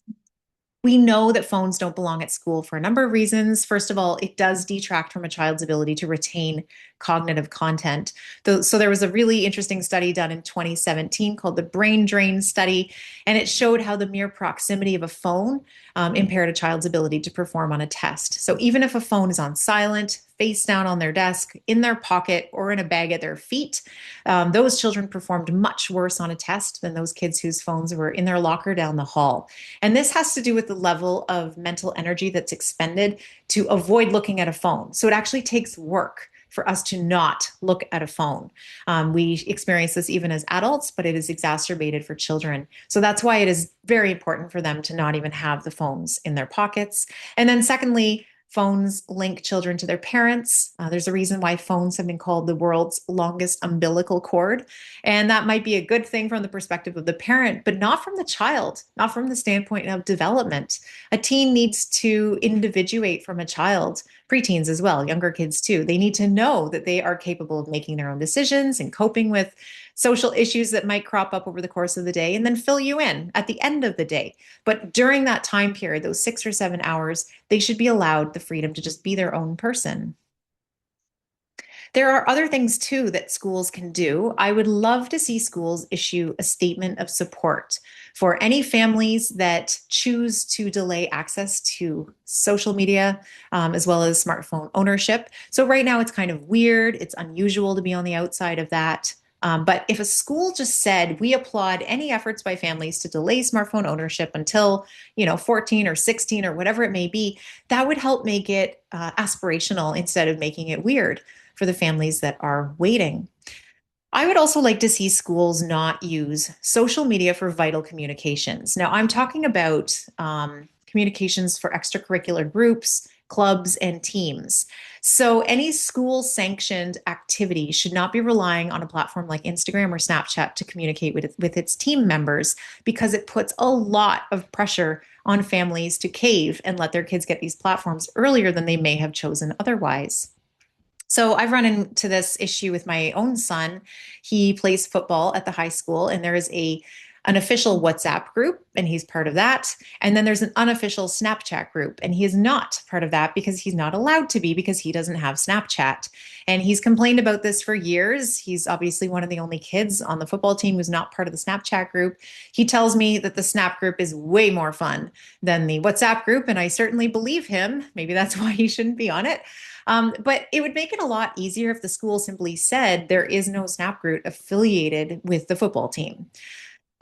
We know that phones don't belong at school for a number of reasons. First of all, it does detract from a child's ability to retain cognitive content. So there was a really interesting study done in 2017 called the Brain Drain Study, and it showed how the mere proximity of a phone impaired a child's ability to perform on a test. So even if a phone is on silent, face down on their desk, in their pocket, or in a bag at their feet, those children performed much worse on a test than those kids whose phones were in their locker down the hall. And this has to do with the level of mental energy that's expended to avoid looking at a phone. So it actually takes work for us to not look at a phone. We experience this even as adults, but it is exacerbated for children. So that's why it is very important for them to not even have the phones in their pockets. And then secondly, phones link children to their parents. There's a reason why phones have been called the world's longest umbilical cord. And that might be a good thing from the perspective of the parent, but not from the child, not from the standpoint of development. A teen needs to individuate from a child, preteens as well, younger kids too. They need to know that they are capable of making their own decisions and coping with social issues that might crop up over the course of the day and then fill you in at the end of the day. But during that time period, those 6 or 7 hours, they should be allowed the freedom to just be their own person. There are other things too that schools can do. I would love to see schools issue a statement of support for any families that choose to delay access to social media, as well as smartphone ownership. So right now it's kind of weird. It's unusual to be on the outside of that. But if a school just said, we applaud any efforts by families to delay smartphone ownership until, 14 or 16 or whatever it may be, that would help make it aspirational instead of making it weird for the families that are waiting. I would also like to see schools not use social media for vital communications. Now, I'm talking about communications for extracurricular groups, clubs, and teams. So any school sanctioned activity should not be relying on a platform like Instagram or Snapchat to communicate with its team members, because it puts a lot of pressure on families to cave and let their kids get these platforms earlier than they may have chosen otherwise. So I've run into this issue with my own son. He plays football at the high school, and there is an official WhatsApp group, and he's part of that. And then there's an unofficial Snapchat group, and he is not part of that because he's not allowed to be, because he doesn't have Snapchat. And he's complained about this for years. He's obviously one of the only kids on the football team who's not part of the Snapchat group. He tells me that the Snap group is way more fun than the WhatsApp group, and I certainly believe him. Maybe that's why he shouldn't be on it. But it would make it a lot easier if the school simply said there is no Snap group affiliated with the football team.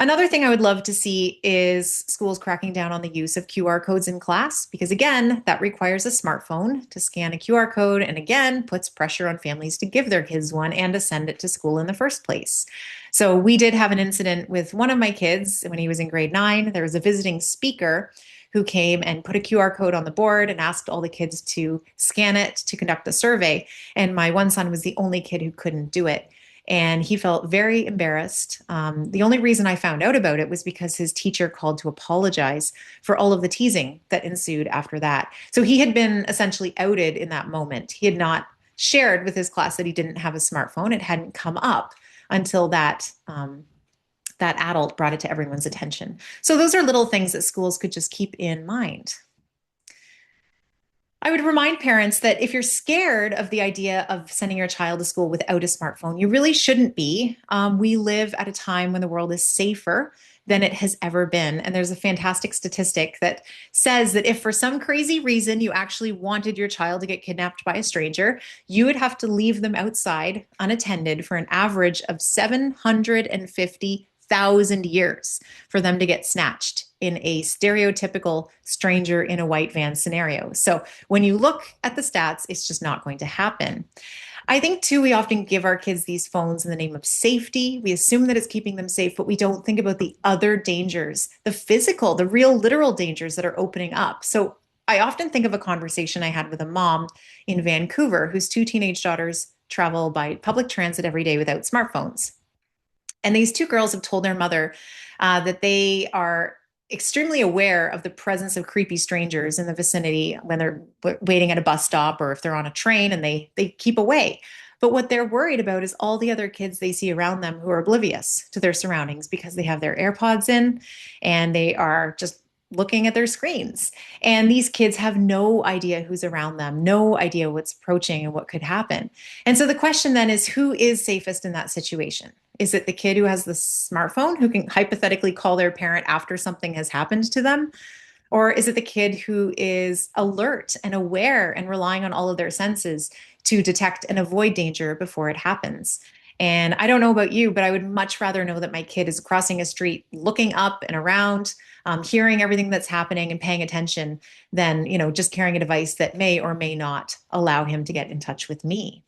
Another thing I would love to see is schools cracking down on the use of QR codes in class, because again, that requires a smartphone to scan a QR code, and again, puts pressure on families to give their kids one and to send it to school in the first place. So we did have an incident with one of my kids when he was in grade 9. There was a visiting speaker who came and put a QR code on the board and asked all the kids to scan it to conduct a survey. And my one son was the only kid who couldn't do it. And he felt very embarrassed. The only reason I found out about it was because his teacher called to apologize for all of the teasing that ensued after that. So he had been essentially outed in that moment. He had not shared with his class that he didn't have a smartphone. It hadn't come up until that adult brought it to everyone's attention. So those are little things that schools could just keep in mind. I would remind parents that if you're scared of the idea of sending your child to school without a smartphone, you really shouldn't be. We live at a time when the world is safer than it has ever been. And there's a fantastic statistic that says that if for some crazy reason you actually wanted your child to get kidnapped by a stranger, you would have to leave them outside unattended for an average of 750,000 years for them to get snatched in a stereotypical stranger in a white van scenario. So when you look at the stats, it's just not going to happen. I think too, we often give our kids these phones in the name of safety. We assume that it's keeping them safe, but we don't think about the other dangers, the physical, the real literal dangers that are opening up. So I often think of a conversation I had with a mom in Vancouver whose 2 teenage daughters travel by public transit every day without smartphones. And these 2 girls have told their mother that they are extremely aware of the presence of creepy strangers in the vicinity when they're waiting at a bus stop or if they're on a train, and they keep away. But what they're worried about is all the other kids they see around them who are oblivious to their surroundings because they have their AirPods in and they are just looking at their screens. And these kids have no idea who's around them, no idea what's approaching and what could happen. And so the question then is, who is safest in that situation? Is it the kid who has the smartphone who can hypothetically call their parent after something has happened to them? Or is it the kid who is alert and aware and relying on all of their senses to detect and avoid danger before it happens? And I don't know about you, but I would much rather know that my kid is crossing a street, looking up and around, hearing everything that's happening and paying attention than, just carrying a device that may or may not allow him to get in touch with me.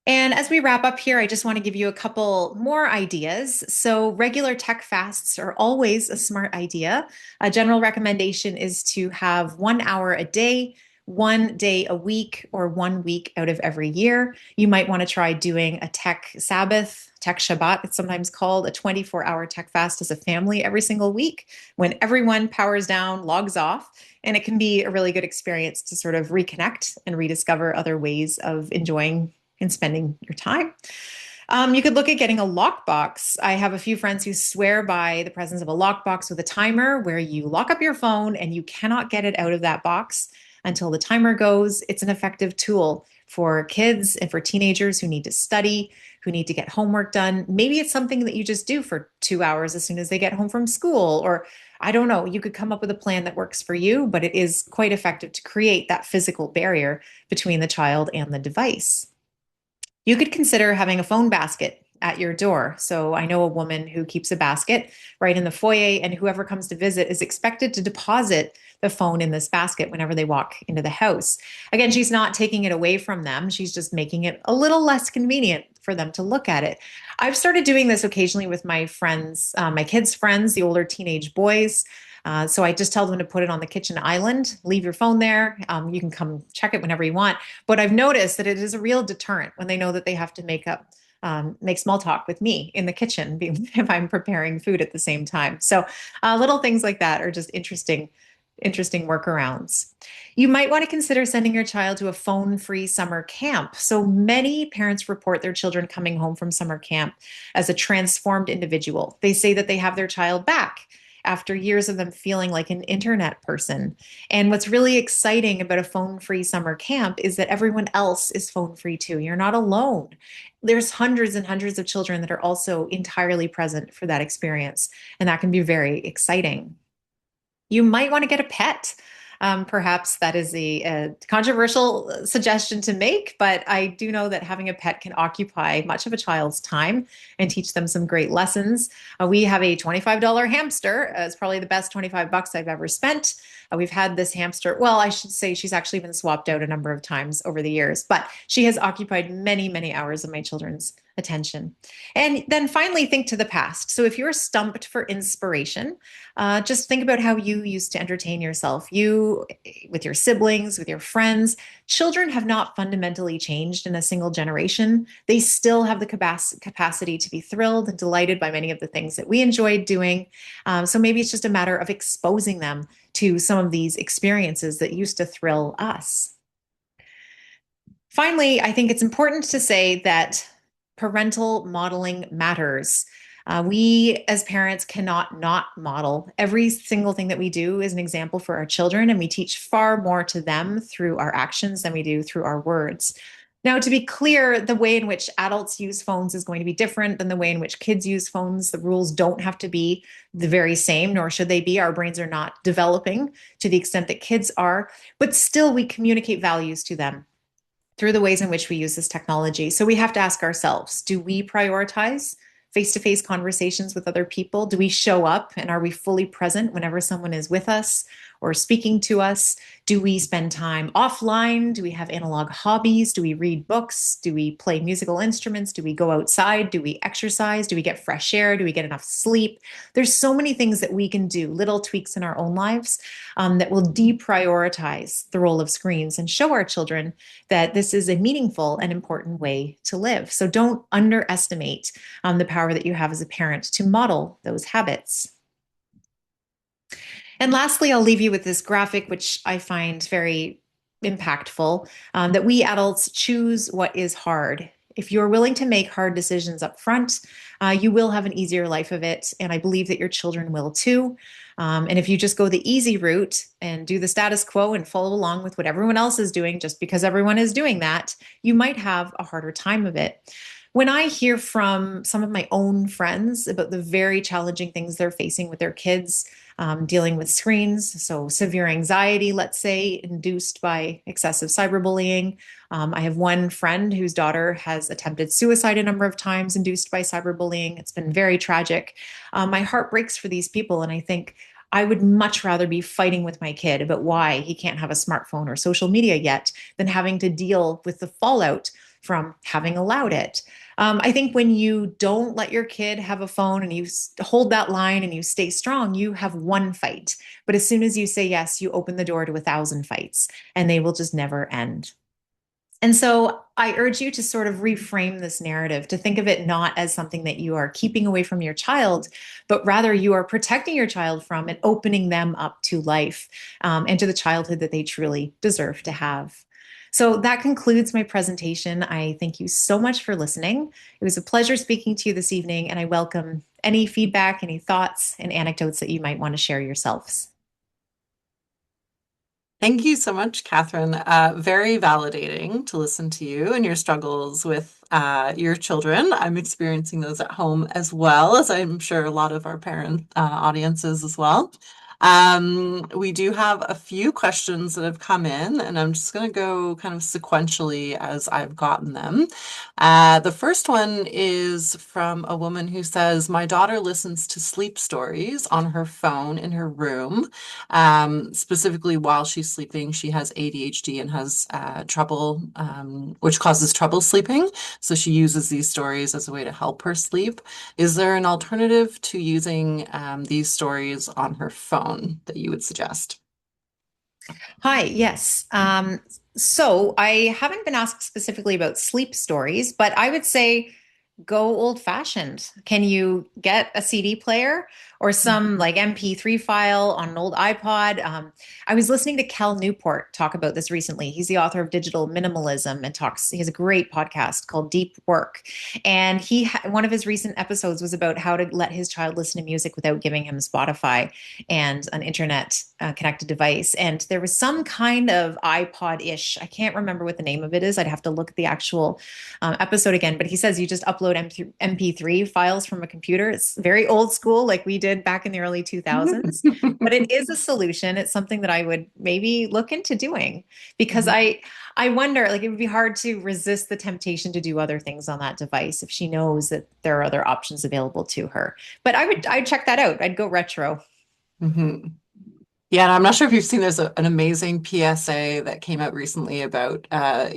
And as we wrap up here, I just want to give you a couple more ideas. So, regular tech fasts are always a smart idea. A general recommendation is to have 1 hour a day, 1 day a week, or 1 week out of every year. You might want to try doing a tech Sabbath, tech Shabbat, it's sometimes called, a 24-hour tech fast as a family every single week when everyone powers down, logs off. And it can be a really good experience to sort of reconnect and rediscover other ways of enjoying and spending your time. You could look at getting a lockbox. I have a few friends who swear by the presence of a lockbox with a timer where you lock up your phone and you cannot get it out of that box until the timer goes. It's an effective tool for kids and for teenagers who need to study, who need to get homework done. Maybe it's something that you just do for 2 hours as soon as they get home from school, or I don't know, you could come up with a plan that works for you, but it is quite effective to create that physical barrier between the child and the device. You could consider having a phone basket at your door. So I know a woman who keeps a basket right in the foyer, and whoever comes to visit is expected to deposit the phone in this basket whenever they walk into the house. Again, she's not taking it away from them. She's just making it a little less convenient for them to look at it. I've started doing this occasionally with my friends, my kids' friends, the older teenage boys. So I just tell them to put it on the kitchen island, leave your phone there. You can come check it whenever you want. But I've noticed that it is a real deterrent when they know that they have to make small talk with me in the kitchen if I'm preparing food at the same time. So little things like that are just interesting workarounds. You might want to consider sending your child to a phone-free summer camp. So many parents report their children coming home from summer camp as a transformed individual. They say that they have their child back after years of them feeling like an internet person. And what's really exciting about a phone-free summer camp is that everyone else is phone-free too. You're not alone. There's hundreds and hundreds of children that are also entirely present for that experience, and that can be very exciting. You might want to get a pet. Perhaps that is a controversial suggestion to make, but I do know that having a pet can occupy much of a child's time and teach them some great lessons. We have a $25 hamster. It's probably the best 25 bucks I've ever spent. We've had this hamster. Well, I should say she's actually been swapped out a number of times over the years, but she has occupied many, many hours of my children's attention. And then finally, think to the past. So if you're stumped for inspiration, just think about how you used to entertain yourself. You, with your siblings, with your friends. Children have not fundamentally changed in a single generation. They still have the capacity to be thrilled and delighted by many of the things that we enjoyed doing. So maybe it's just a matter of exposing them to some of these experiences that used to thrill us. Finally, I think it's important to say that parental modeling matters. We as parents cannot not model. Every single thing that we do is an example for our children, and we teach far more to them through our actions than we do through our words. Now, to be clear, the way in which adults use phones is going to be different than the way in which kids use phones. The rules don't have to be the very same, nor should they be. Our brains are not developing to the extent that kids are, but still we communicate values to them through the ways in which we use this technology. So we have to ask ourselves, do we prioritize face-to-face conversations with other people? Do we show up and are we fully present whenever someone is with us or speaking to us? Do we spend time offline? Do we have analog hobbies? Do we read books? Do we play musical instruments? Do we go outside? Do we exercise? Do we get fresh air? Do we get enough sleep? There's so many things that we can do, little tweaks in our own lives that will deprioritize the role of screens and show our children that this is a meaningful and important way to live. So don't underestimate the power that you have as a parent to model those habits. And lastly, I'll leave you with this graphic, which I find very impactful, that we adults choose what is hard. If you're willing to make hard decisions up front, you will have an easier life of it. And I believe that your children will too. And if you just go the easy route and do the status quo and follow along with what everyone else is doing, just because everyone is doing that, you might have a harder time of it. When I hear from some of my own friends about the very challenging things they're facing with their kids, dealing with screens, so severe anxiety, let's say, induced by excessive cyberbullying. I have one friend whose daughter has attempted suicide a number of times, induced by cyberbullying. It's been very tragic. My heart breaks for these people, and I think I would much rather be fighting with my kid about why he can't have a smartphone or social media yet than having to deal with the fallout from having allowed it. I think when you don't let your kid have a phone and you hold that line and you stay strong, you have one fight. But as soon as you say yes, you open the door to 1,000 fights and they will just never end. And so I urge you to sort of reframe this narrative, to think of it not as something that you are keeping away from your child, but rather you are protecting your child from and opening them up to life, and to the childhood that they truly deserve to have. So that concludes my presentation. I thank you so much for listening. It was a pleasure speaking to you this evening, and I welcome any feedback, any thoughts, and anecdotes that you might want to share yourselves. Thank you so much, Catherine. Very validating to listen to you and your struggles with your children. I'm experiencing those at home as well, as I'm sure a lot of our parent audiences as well. We do have a few questions that have come in, and I'm just going to go kind of sequentially as I've gotten them. The first one is from a woman who says, my daughter listens to sleep stories on her phone in her room. Specifically, while she's sleeping, she has ADHD and has trouble, which causes trouble sleeping. So she uses these stories as a way to help her sleep. Is there an alternative to using these stories on her phone that you would suggest? Hi, yes. So I haven't been asked specifically about sleep stories, but I would say go old fashioned. Can you get a CD player or some like MP3 file on an old iPod? I was listening to Cal Newport talk about this recently. He's the author of Digital Minimalism and he has a great podcast called Deep Work. And one of his recent episodes was about how to let his child listen to music without giving him Spotify and an internet connected device. And there was some kind of iPod-ish. I can't remember what the name of it is. I'd have to look at the actual episode again. But he says you just upload MP3 files from a computer. It's very old school, like we did back in the early 2000s. But it is a solution. It's something that I would maybe look into doing because I wonder, like, it would be hard to resist the temptation to do other things on that device if she knows that there are other options available to her. But I'd check that out. I'd go retro. Mhm. Yeah, and I'm not sure if you've seen an amazing PSA that came out recently about a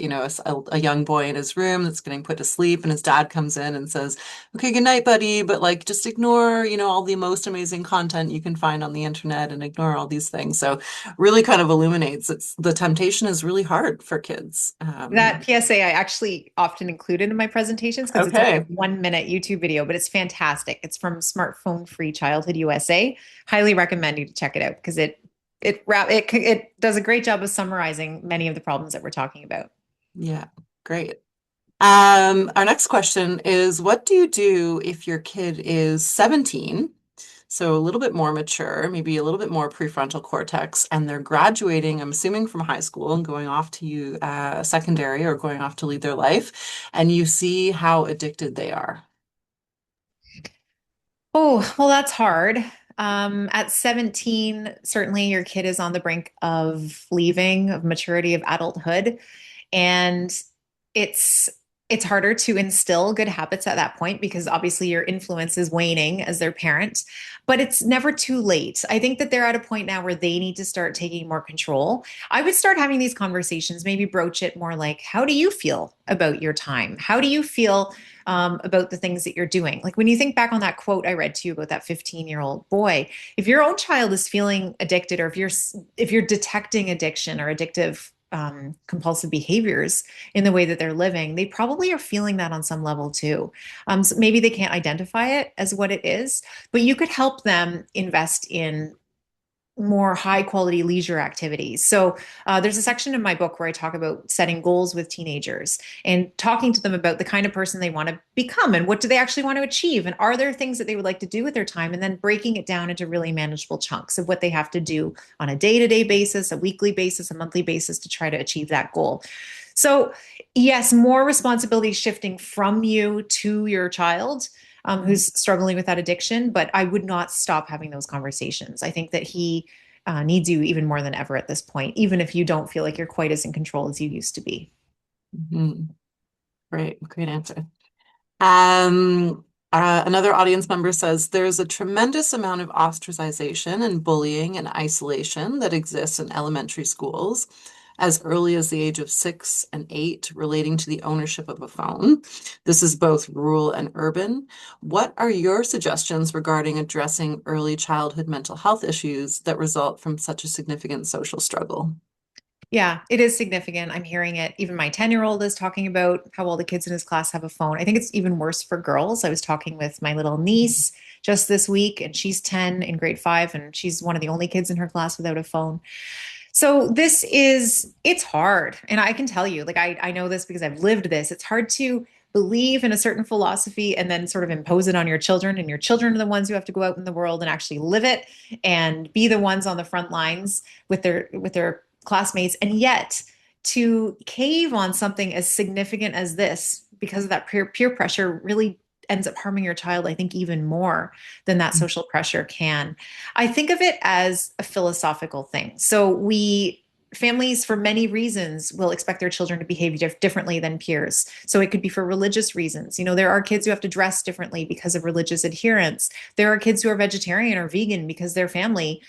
young boy in his room that's getting put to sleep and his dad comes in and says, "Okay, good night, buddy, but like just ignore, all the most amazing content you can find on the internet and ignore all these things." So really kind of illuminates the temptation is really hard for kids. That PSA I actually often included in my presentations because it's only a Okay. 1 minute YouTube video, but it's fantastic. It's from Smartphone Free Childhood USA. Highly recommend you to check it out because it does a great job of summarizing many of the problems that we're talking about. Yeah, great. Our next question is, what do you do if your kid is 17, so a little bit more mature, maybe a little bit more prefrontal cortex, and they're graduating, I'm assuming from high school and going off to secondary or going off to lead their life, and you see how addicted they are? Oh, well, that's hard. At 17, certainly your kid is on the brink of leaving, of maturity, of adulthood. And it's it's harder to instill good habits at that point because obviously your influence is waning as their parent, but it's never too late. I think that they're at a point now where they need to start taking more control. I would start having these conversations, maybe broach it more like, how do you feel about your time? How do you feel about the things that you're doing? Like when you think back on that quote I read to you about that 15-year-old boy, if your own child is feeling addicted, or if you're detecting addiction or addictive compulsive behaviors in the way that they're living, they probably are feeling that on some level too. So maybe they can't identify it as what it is, but you could help them invest in more high quality leisure activities. So there's a section in my book where I talk about setting goals with teenagers and talking to them about the kind of person they want to become and what do they actually want to achieve. And are there things that they would like to do with their time? And then breaking it down into really manageable chunks of what they have to do on a day-to-day basis, a weekly basis, a monthly basis to try to achieve that goal. So yes, more responsibility shifting from you to your child who's struggling with that addiction, but I would not stop having those conversations. I think that he needs you even more than ever at this point, even if you don't feel like you're quite as in control as you used to be. Mhm. Great answer. Another audience member says there's a tremendous amount of ostracization and bullying and isolation that exists in elementary schools as early as the age of 6 and 8 relating to the ownership of a phone. This is both rural and urban. What are your suggestions regarding addressing early childhood mental health issues that result from such a significant social struggle? Yeah, it is significant. I'm hearing it. Even my 10-year-old is talking about how all the kids in his class have a phone. I think it's even worse for girls. I was talking with my little niece just this week, and she's 10 in grade 5, and she's one of the only kids in her class without a phone. So it's hard. And I can tell you, like, I know this because I've lived this. It's hard to believe in a certain philosophy and then sort of impose it on your children. And your children are the ones who have to go out in the world and actually live it and be the ones on the front lines with their classmates. And yet to cave on something as significant as this because of that peer pressure really ends up harming your child, I think, even more than that social pressure can. I think of it as a philosophical thing. So families, for many reasons, will expect their children to behave differently than peers. So it could be for religious reasons. There are kids who have to dress differently because of religious adherence. There are kids who are vegetarian or vegan because their family,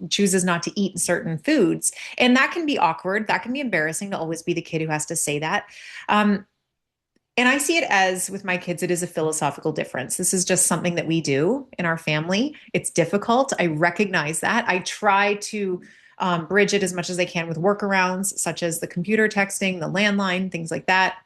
chooses not to eat certain foods. And that can be awkward. That can be embarrassing to always be the kid who has to say that. Um, and I see it as with my kids, it is a philosophical difference. This is just something that we do in our family. It's difficult. I recognize that. I try to bridge it as much as I can with workarounds, such as the computer texting, the landline, things like that,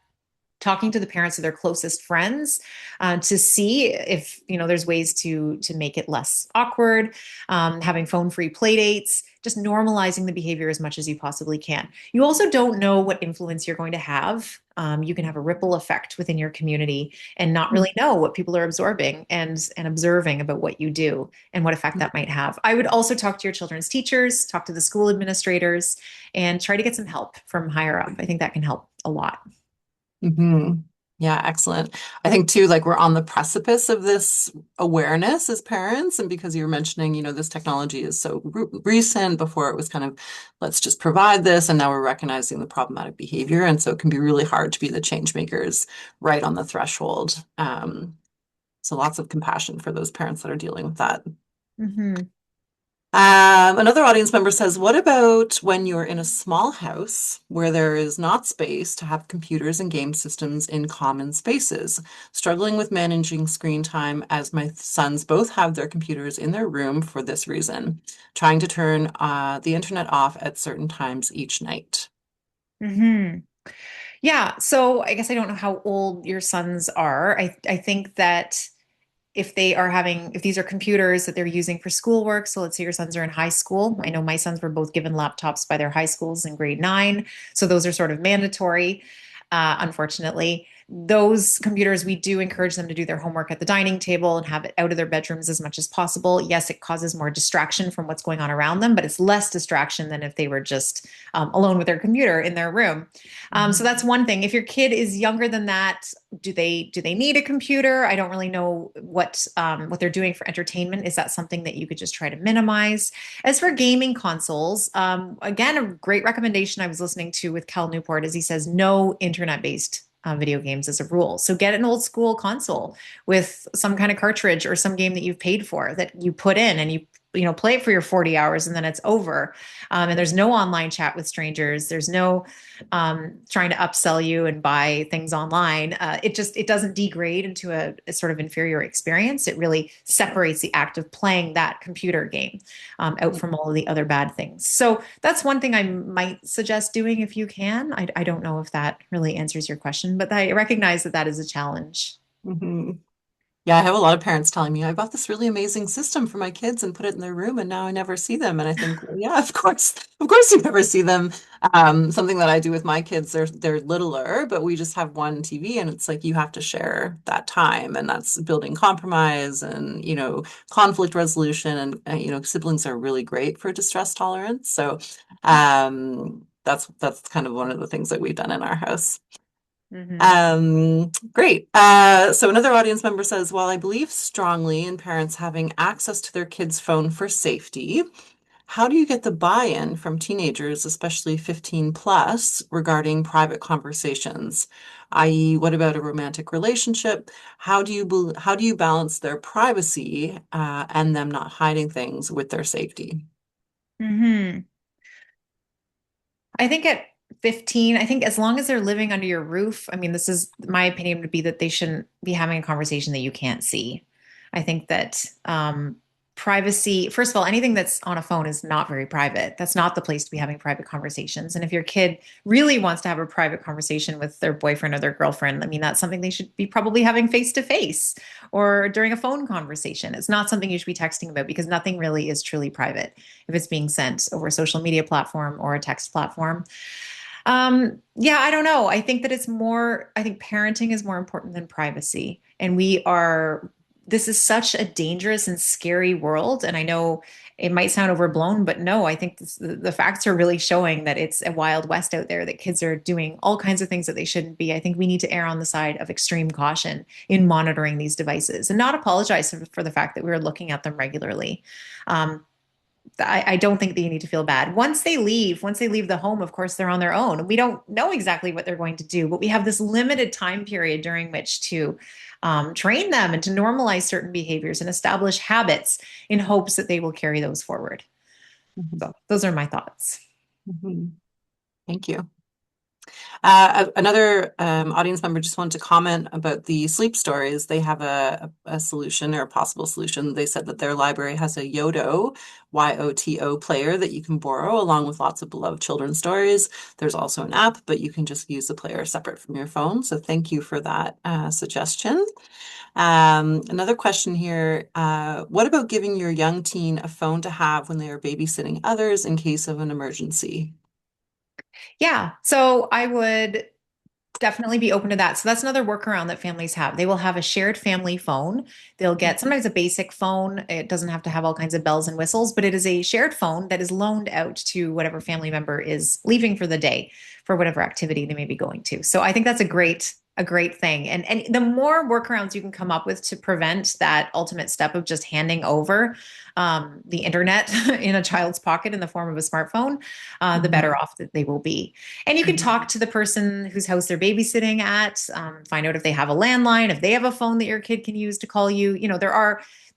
talking to the parents of their closest friends to see if there's ways to make it less awkward, having phone-free play dates, just normalizing the behavior as much as you possibly can. You also don't know what influence you're going to have. You can have a ripple effect within your community and not really know what people are absorbing and observing about what you do and what effect that might have. I would also talk to your children's teachers, talk to the school administrators, and try to get some help from higher up. I think that can help a lot. Hmm. Yeah, excellent. I think too, like we're on the precipice of this awareness as parents, and because you were mentioning, this technology is so recent. Before it was kind of, let's just provide this, and now we're recognizing the problematic behavior, and so it can be really hard to be the change makers right on the threshold. So lots of compassion for those parents that are dealing with that. Mm-hmm. Another audience member says, what about when you're in a small house where there is not space to have computers and game systems in common spaces? Struggling with managing screen time as my sons both have their computers in their room for this reason, trying to turn the internet off at certain times each night. Mm-hmm. Yeah. So I guess I don't know how old your sons are. I think that if these are computers that they're using for schoolwork, so let's say your sons are in high school. I know my sons were both given laptops by their high schools in grade 9. So those are sort of mandatory, unfortunately. Those computers, we do encourage them to do their homework at the dining table and have it out of their bedrooms as much as possible. Yes, it causes more distraction from what's going on around them, but it's less distraction than if they were just alone with their computer in their room. So that's one thing. If your kid is younger than that, do they need a computer? I don't really know what they're doing for entertainment. Is that something that you could just try to minimize? As for gaming consoles, again, a great recommendation I was listening to with Cal Newport is he says no internet-based video games as a rule. So get an old school console with some kind of cartridge or some game that you've paid for that you put in and you play it for your 40 hours and then it's over. And there's no online chat with strangers. There's no trying to upsell you and buy things online. It doesn't degrade into a sort of inferior experience. It really separates the act of playing that computer game out from all of the other bad things. So that's one thing I might suggest doing if you can. I don't know if that really answers your question, but I recognize that that is a challenge. Mhm. Yeah, I have a lot of parents telling me I bought this really amazing system for my kids and put it in their room and now I never see them. And I think, well, yeah, of course you never see them. Something that I do with my kids, they're littler, but we just have one TV and it's like you have to share that time and that's building compromise and, conflict resolution and siblings are really great for distress tolerance. So that's kind of one of the things that we've done in our house. Hmm. Great. So another audience member says, while I believe strongly in parents having access to their kids' phone for safety, how do you get the buy-in from teenagers, especially 15 plus, regarding private conversations? I.e., what about a romantic relationship? How do you balance their privacy and them not hiding things with their safety? Hmm. I think at 15, I think as long as they're living under your roof, I mean, this is my opinion would be that they shouldn't be having a conversation that you can't see. I think that privacy, first of all, anything that's on a phone is not very private. That's not the place to be having private conversations. And if your kid really wants to have a private conversation with their boyfriend or their girlfriend, I mean, that's something they should be probably having face to face or during a phone conversation. It's not something you should be texting about because nothing really is truly private if it's being sent over a social media platform or a text platform. Yeah, I don't know. I think that I think parenting is more important than privacy. And this is such a dangerous and scary world. And I know it might sound overblown, but no, I think the facts are really showing that it's a wild west out there, that kids are doing all kinds of things that they shouldn't be. I think we need to err on the side of extreme caution in monitoring these devices and not apologize for the fact that we're looking at them regularly. Um, I don't think that you need to feel bad. Once they leave the home, of course, they're on their own. We don't know exactly what they're going to do, but we have this limited time period during which to train them and to normalize certain behaviors and establish habits in hopes that they will carry those forward. Mhm. So those are my thoughts. Mhm. Thank you. Another audience member just wanted to comment about the sleep stories. They have a solution or a possible solution. They said that their library has a Yoto, YOTO player that you can borrow along with lots of beloved children's stories. There's also an app, but you can just use the player separate from your phone. So thank you for that suggestion. Another question here. What about giving your young teen a phone to have when they are babysitting others in case of an emergency? Yeah. So I would definitely be open to that. So that's another workaround that families have. They will have a shared family phone. They'll get sometimes a basic phone. It doesn't have to have all kinds of bells and whistles, but it is a shared phone that is loaned out to whatever family member is leaving for the day for whatever activity they may be going to. So I think that's a great thing. And the more workarounds you can come up with to prevent that ultimate step of just handing over the internet in a child's pocket in the form of a smartphone, the better Mhm. off that they will be. And you can talk to the person whose house they're babysitting at, find out if they have a landline, if they have a phone that your kid can use to call you. You know,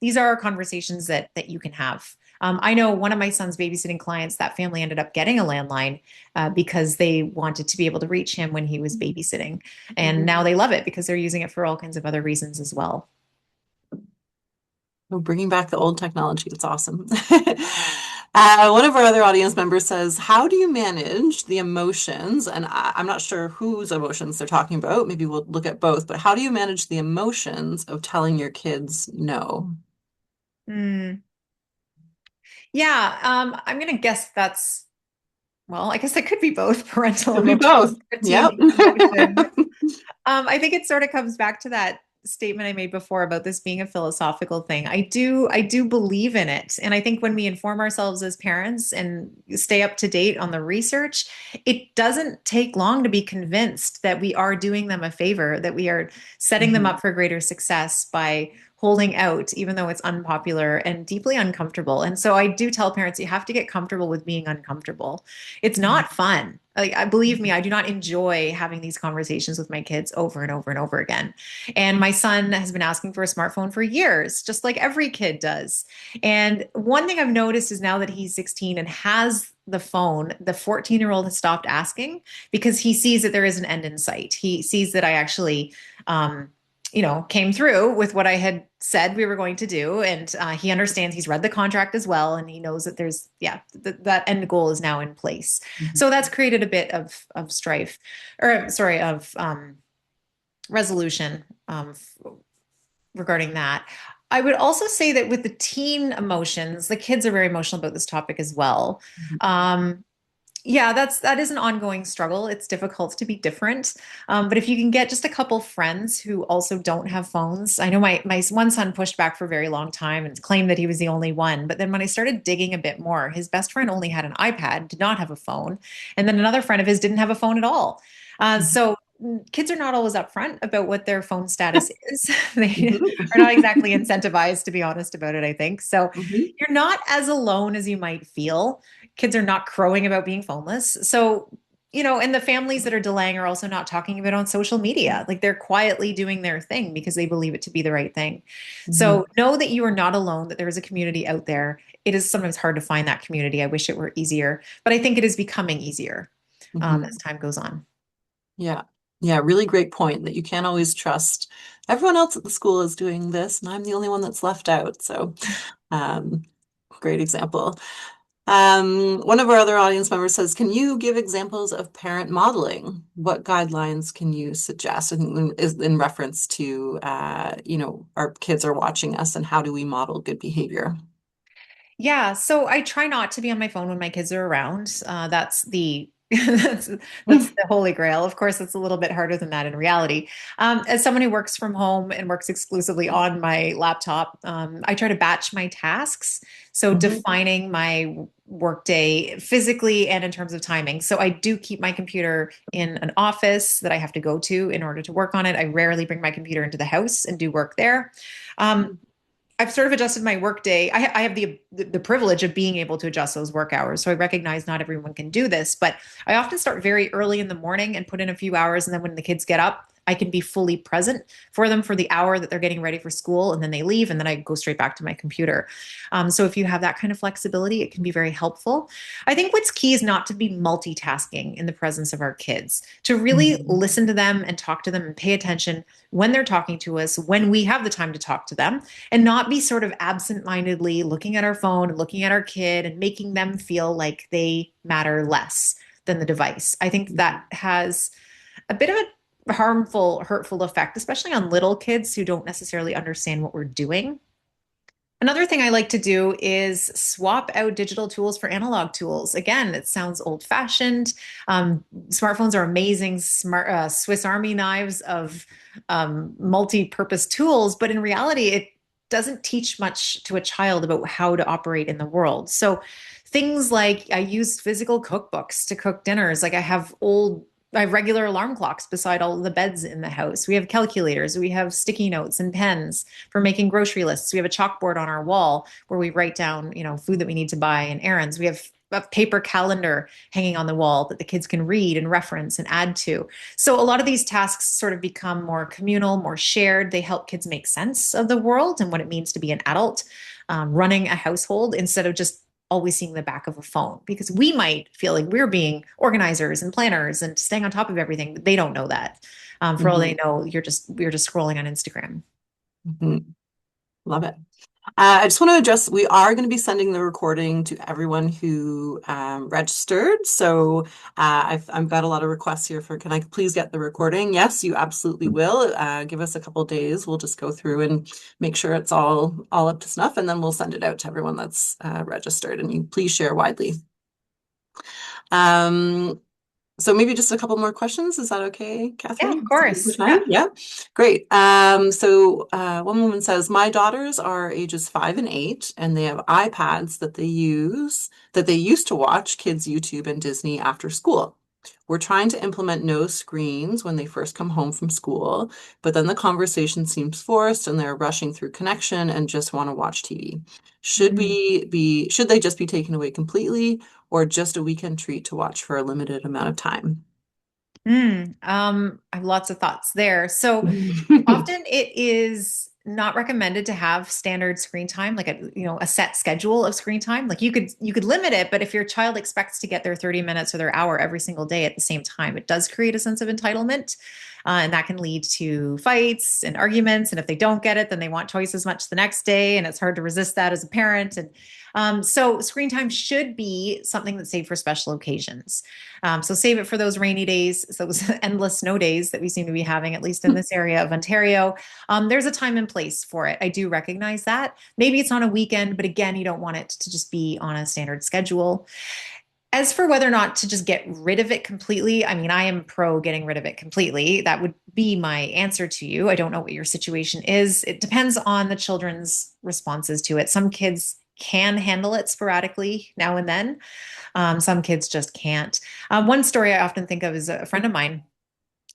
these are conversations that you can have. I know one of my son's babysitting clients, that family ended up getting a landline because they wanted to be able to reach him when he was babysitting. And now Mhm. they love it because they're using it for all kinds of other reasons as well. We're bringing back the old technology. It's awesome. One of our other audience members says, how do you manage the emotions? And I'm not sure whose emotions they're talking about. Maybe we'll look at both, but how do you manage the emotions of telling your kids no? Mm. Yeah, I'm going to guess well, I guess that could be both parental Could be emotions both. or Yep. teen emotions. I think it sort of comes back to that statement I made before about this being a philosophical thing. I do believe in it. And I think when we inform ourselves as parents and stay up to date on the research, it doesn't take long to be convinced that we are doing them a favor, that we are setting them Mhm. up for greater success by holding out, even though it's unpopular and deeply uncomfortable. And so I do tell parents, you have to get comfortable with being uncomfortable. It's Mhm. not fun. Like, I believe me, I do not enjoy having these conversations with my kids over and over and over again. And my son has been asking for a smartphone for years, just like every kid does. And one thing I've noticed is now that he's 16 and has the phone, the 14-year-old has stopped asking because he sees that there is an end in sight. He sees that I actually, um, came through with what I had said we were going to do. And he understands, he's read the contract as well. And he knows that that end goal is now in place. Mhm. So that's created a bit of strife or sorry, of resolution. regarding that. I would also say that with the teen emotions, the kids are very emotional about this topic as well. Um, yeah, that is an ongoing struggle. It's difficult to be different. But if you can get just a couple friends who also don't have phones, I know my one son pushed back for a very long time and claimed that he was the only one. But then when I started digging a bit more, his best friend only had an iPad, did not have a phone, and then another friend of his didn't have a phone at all. So kids are not always upfront about what their phone status is. They are not exactly incentivized to be honest about it, I think. So Mhm. you're not as alone as you might feel. Kids are not crowing about being phoneless. So, and the families that are delaying are also not talking about it on social media. Like they're quietly doing their thing because they believe it to be the right thing. So Mhm. know that you are not alone, that there is a community out there. It is sometimes hard to find that community. I wish it were easier, but I think it is becoming easier as Mhm. time goes on. Yeah. Yeah, really great point that you can't always trust everyone else at the school is doing this, and I'm the only one that's left out. So, um, great example. One of our other audience members says, can you give examples of parent modeling? What guidelines can you suggest? And is in reference to, our kids are watching us and how do we model good behavior? Yeah, so I try not to be on my phone when my kids are around. That's the that's the holy grail. Of course, it's a little bit harder than that in reality. As someone who works from home and works exclusively on my laptop, I try to batch my tasks. So Mhm. defining my workday physically and in terms of timing. So I do keep my computer in an office that I have to go to in order to work on it. I rarely bring my computer into the house and do work there. Um, I've sort of adjusted my work day. I have the privilege of being able to adjust those work hours. So I recognize not everyone can do this, but I often start very early in the morning and put in a few hours. And then when the kids get up, I can be fully present for them for the hour that they're getting ready for school. And then they leave, and then I go straight back to my computer. So if you have that kind of flexibility, it can be very helpful. I think what's key is not to be multitasking in the presence of our kids, to really Mhm. listen to them and talk to them and pay attention when they're talking to us, when we have the time to talk to them, and not be sort of absent-mindedly looking at our phone and looking at our kid and making them feel like they matter less than the device. I think that has a bit of a harmful, hurtful effect, especially on little kids who don't necessarily understand what we're doing. Another thing I like to do is swap out digital tools for analog tools. Again, it sounds old fashioned. Smartphones are amazing, smart Swiss Army knives of multi purpose tools, but in reality, it doesn't teach much to a child about how to operate in the world. So, things like I use physical cookbooks to cook dinners. I have regular alarm clocks beside all the beds in the house. We have calculators, we have sticky notes and pens for making grocery lists. We have a chalkboard on our wall where we write down, food that we need to buy and errands. We have a paper calendar hanging on the wall that the kids can read and reference and add to. So a lot of these tasks sort of become more communal, more shared. They help kids make sense of the world and what it means to be an adult running a household instead of just always seeing the back of a phone, because we might feel like we're being organizers and planners and staying on top of everything, but they don't know that. For all they Mhm. know, we're just scrolling on Instagram. Mhm. Love it. I just want to address, we are going to be sending the recording to everyone who registered. So I've got a lot of requests here for, can I please get the recording? Yes, you absolutely will. Give us a couple of days. We'll just go through and make sure it's all up to snuff, and then we'll send it out to everyone that's registered. And you please share widely. Um, so maybe just a couple more questions. Is that okay, Yeah, of Catherine? Is that good for course. time? Yeah. Yeah, great. One woman says, my daughters are ages 5 and 8, and they have iPads that they used to watch kids' YouTube and Disney after school. We're trying to implement no screens when they first come home from school, but then the conversation seems forced and they're rushing through connection and just want to watch TV. Mm. Should they just be taken away completely, or just a weekend treat to watch for a limited amount of time? I have lots of thoughts there. So often it is not recommended to have standard screen time, like a set schedule of screen time. Like you could limit it, but if your child expects to get their 30 minutes or their hour every single day at the same time, it does create a sense of entitlement. And that can lead to fights and arguments. And if they don't get it, then they want twice as much the next day. And it's hard to resist that as a parent. And so screen time should be something that's saved for special occasions. So save it for those rainy days, those endless snow days that we seem to be having, at least in this area of Ontario. There's a time and place for it. I do recognize that. Maybe it's on a weekend, but again, you don't want it to just be on a standard schedule. As for whether or not to just get rid of it completely, I mean, I am pro getting rid of it completely. That would be my answer to you. I don't know what your situation is. It depends on the children's responses to it. Some kids can handle it sporadically now and then. Some kids just can't. One story I often think of is a friend of mine.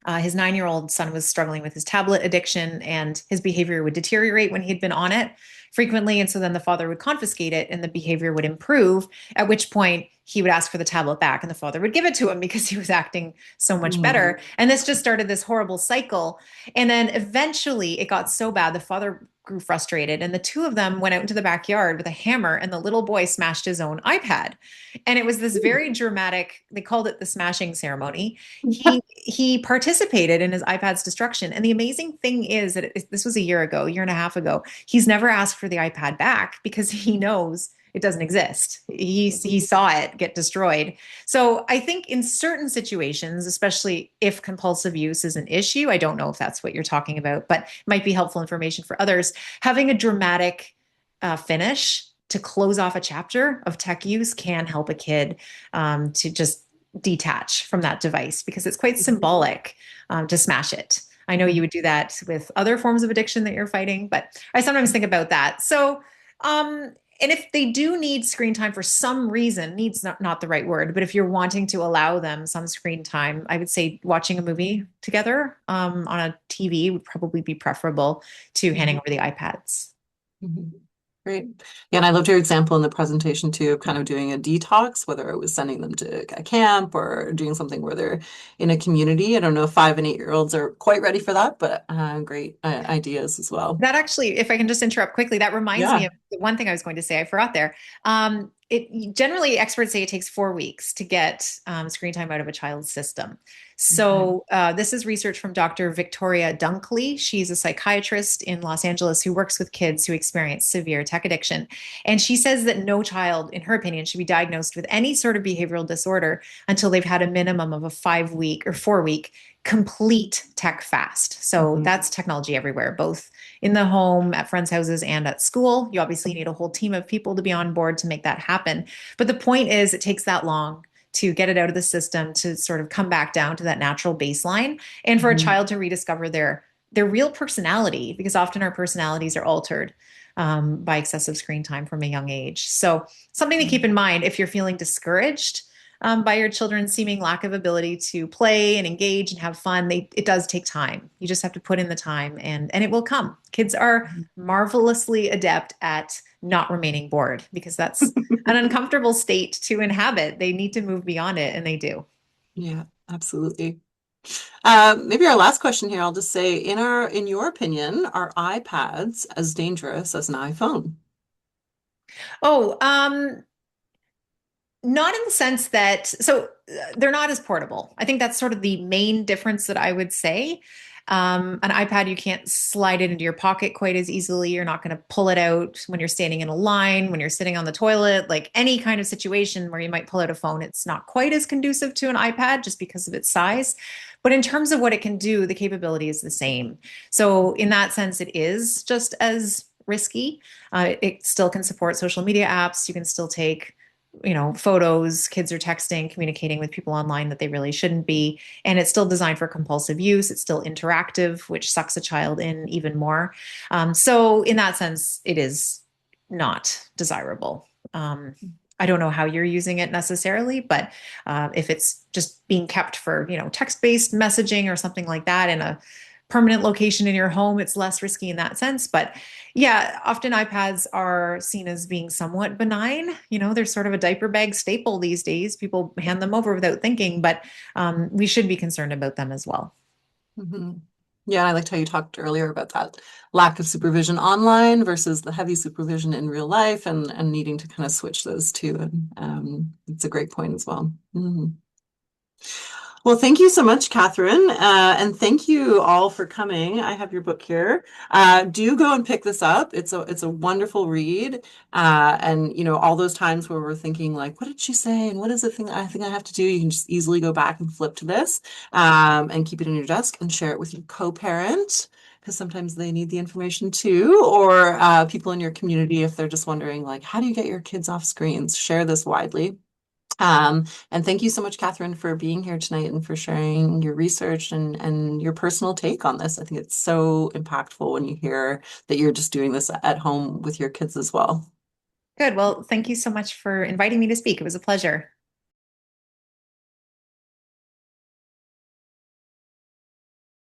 His 9-year-old son was struggling with his tablet addiction, and his behavior would deteriorate when he'd been on it frequently. And so then the father would confiscate it and the behavior would improve, at which point he would ask for the tablet back and the father would give it to him because he was acting so much Mm. better. And this just started this horrible cycle. And then eventually it got so bad, the father grew frustrated, and the two of them went out into the backyard with a hammer, and the little boy smashed his own iPad. And it was this very dramatic, they called it the smashing ceremony. He participated in his iPad's destruction. And the amazing thing is that this was a year ago, a year and a half ago. He's never asked for the iPad back because he knows it doesn't exist. He saw it get destroyed. So I think in certain situations, especially if compulsive use is an issue, I don't know if that's what you're talking about, but it might be helpful information for others. Having a dramatic finish to close off a chapter of tech use can help a kid to just detach from that device because it's quite symbolic to smash it. I know you would do that with other forms of addiction that you're fighting, but I sometimes think about that. So, and if they do need screen time for some reason, needs not the right word, but if you're wanting to allow them some screen time, I would say watching a movie together on a TV would probably be preferable to handing over the iPads. Mhm. Great. Yeah, and I loved your example in the presentation too of kind of doing a detox, whether it was sending them to a camp or doing something where they're in a community. I don't know if 5 and 8-year-olds are quite ready for that, but great ideas as well. That actually, if I can just interrupt quickly, that reminds me Yeah. of the one thing I was going to say. I forgot there. It generally experts say it takes 4 weeks to get screen time out of a child's system. Okay. So this is research from Dr. Victoria Dunkley. She's a psychiatrist in Los Angeles who works with kids who experience severe tech addiction, and she says that no child, in her opinion, should be diagnosed with any sort of behavioral disorder until they've had a minimum of a 5 week or 4 week complete tech fast. So Mhm. that's technology everywhere, both in the home, at friends' houses, and at school. You obviously need a whole team of people to be on board to make that happen. But the point is, it takes that long to get it out of the system to sort of come back down to that natural baseline, and for a Mhm. child to rediscover their real personality, because often our personalities are altered by excessive screen time from a young age. So something to keep in mind if you're feeling discouraged by your children's seeming lack of ability to play and engage and have fun. It does take time. You just have to put in the time, and it will come. Kids are marvelously adept at not remaining bored because that's an uncomfortable state to inhabit. They need to move beyond it, and they do. Yeah, absolutely. Maybe our last question here, I'll just say, in your opinion, are iPads as dangerous as an iPhone? Oh, not in the sense that, they're not as portable. I think that's sort of the main difference that I would say. An iPad, you can't slide it into your pocket quite as easily. You're not going to pull it out when you're standing in a line, when you're sitting on the toilet, like any kind of situation where you might pull out a phone. It's not quite as conducive to an iPad just because of its size. But in terms of what it can do, the capability is the same. So, in that sense, it is just as risky. It still can support social media apps. You can still take photos, kids are texting, communicating with people online that they really shouldn't be. And it's still designed for compulsive use. It's still interactive, which sucks a child in even more. So, in that sense, it is not desirable. I don't know how you're using it necessarily, but if it's just being kept for, text-based messaging or something like that in a permanent location in your home, it's less risky in that sense. But yeah, often iPads are seen as being somewhat benign. They're sort of a diaper bag staple these days. People hand them over without thinking, but we should be concerned about them as well. Mhm. Yeah, I liked how you talked earlier about that lack of supervision online versus the heavy supervision in real life and needing to kind of switch those two. And it's a great point as well. Mhm. Well, thank you so much, Catherine. And thank you all for coming. I have your book here. Do go and pick this up. It's a wonderful read. And all those times where we're thinking like, what did she say? And what is the thing I think I have to do? You can just easily go back and flip to this and keep it in your desk and share it with your co-parent because sometimes they need the information too, or people in your community if they're just wondering, like, how do you get your kids off screens? Share this widely. And thank you so much, Catherine, for being here tonight and for sharing your research and your personal take on this. I think it's so impactful when you hear that you're just doing this at home with your kids as well. Good. Well, thank you so much for inviting me to speak. It was a pleasure.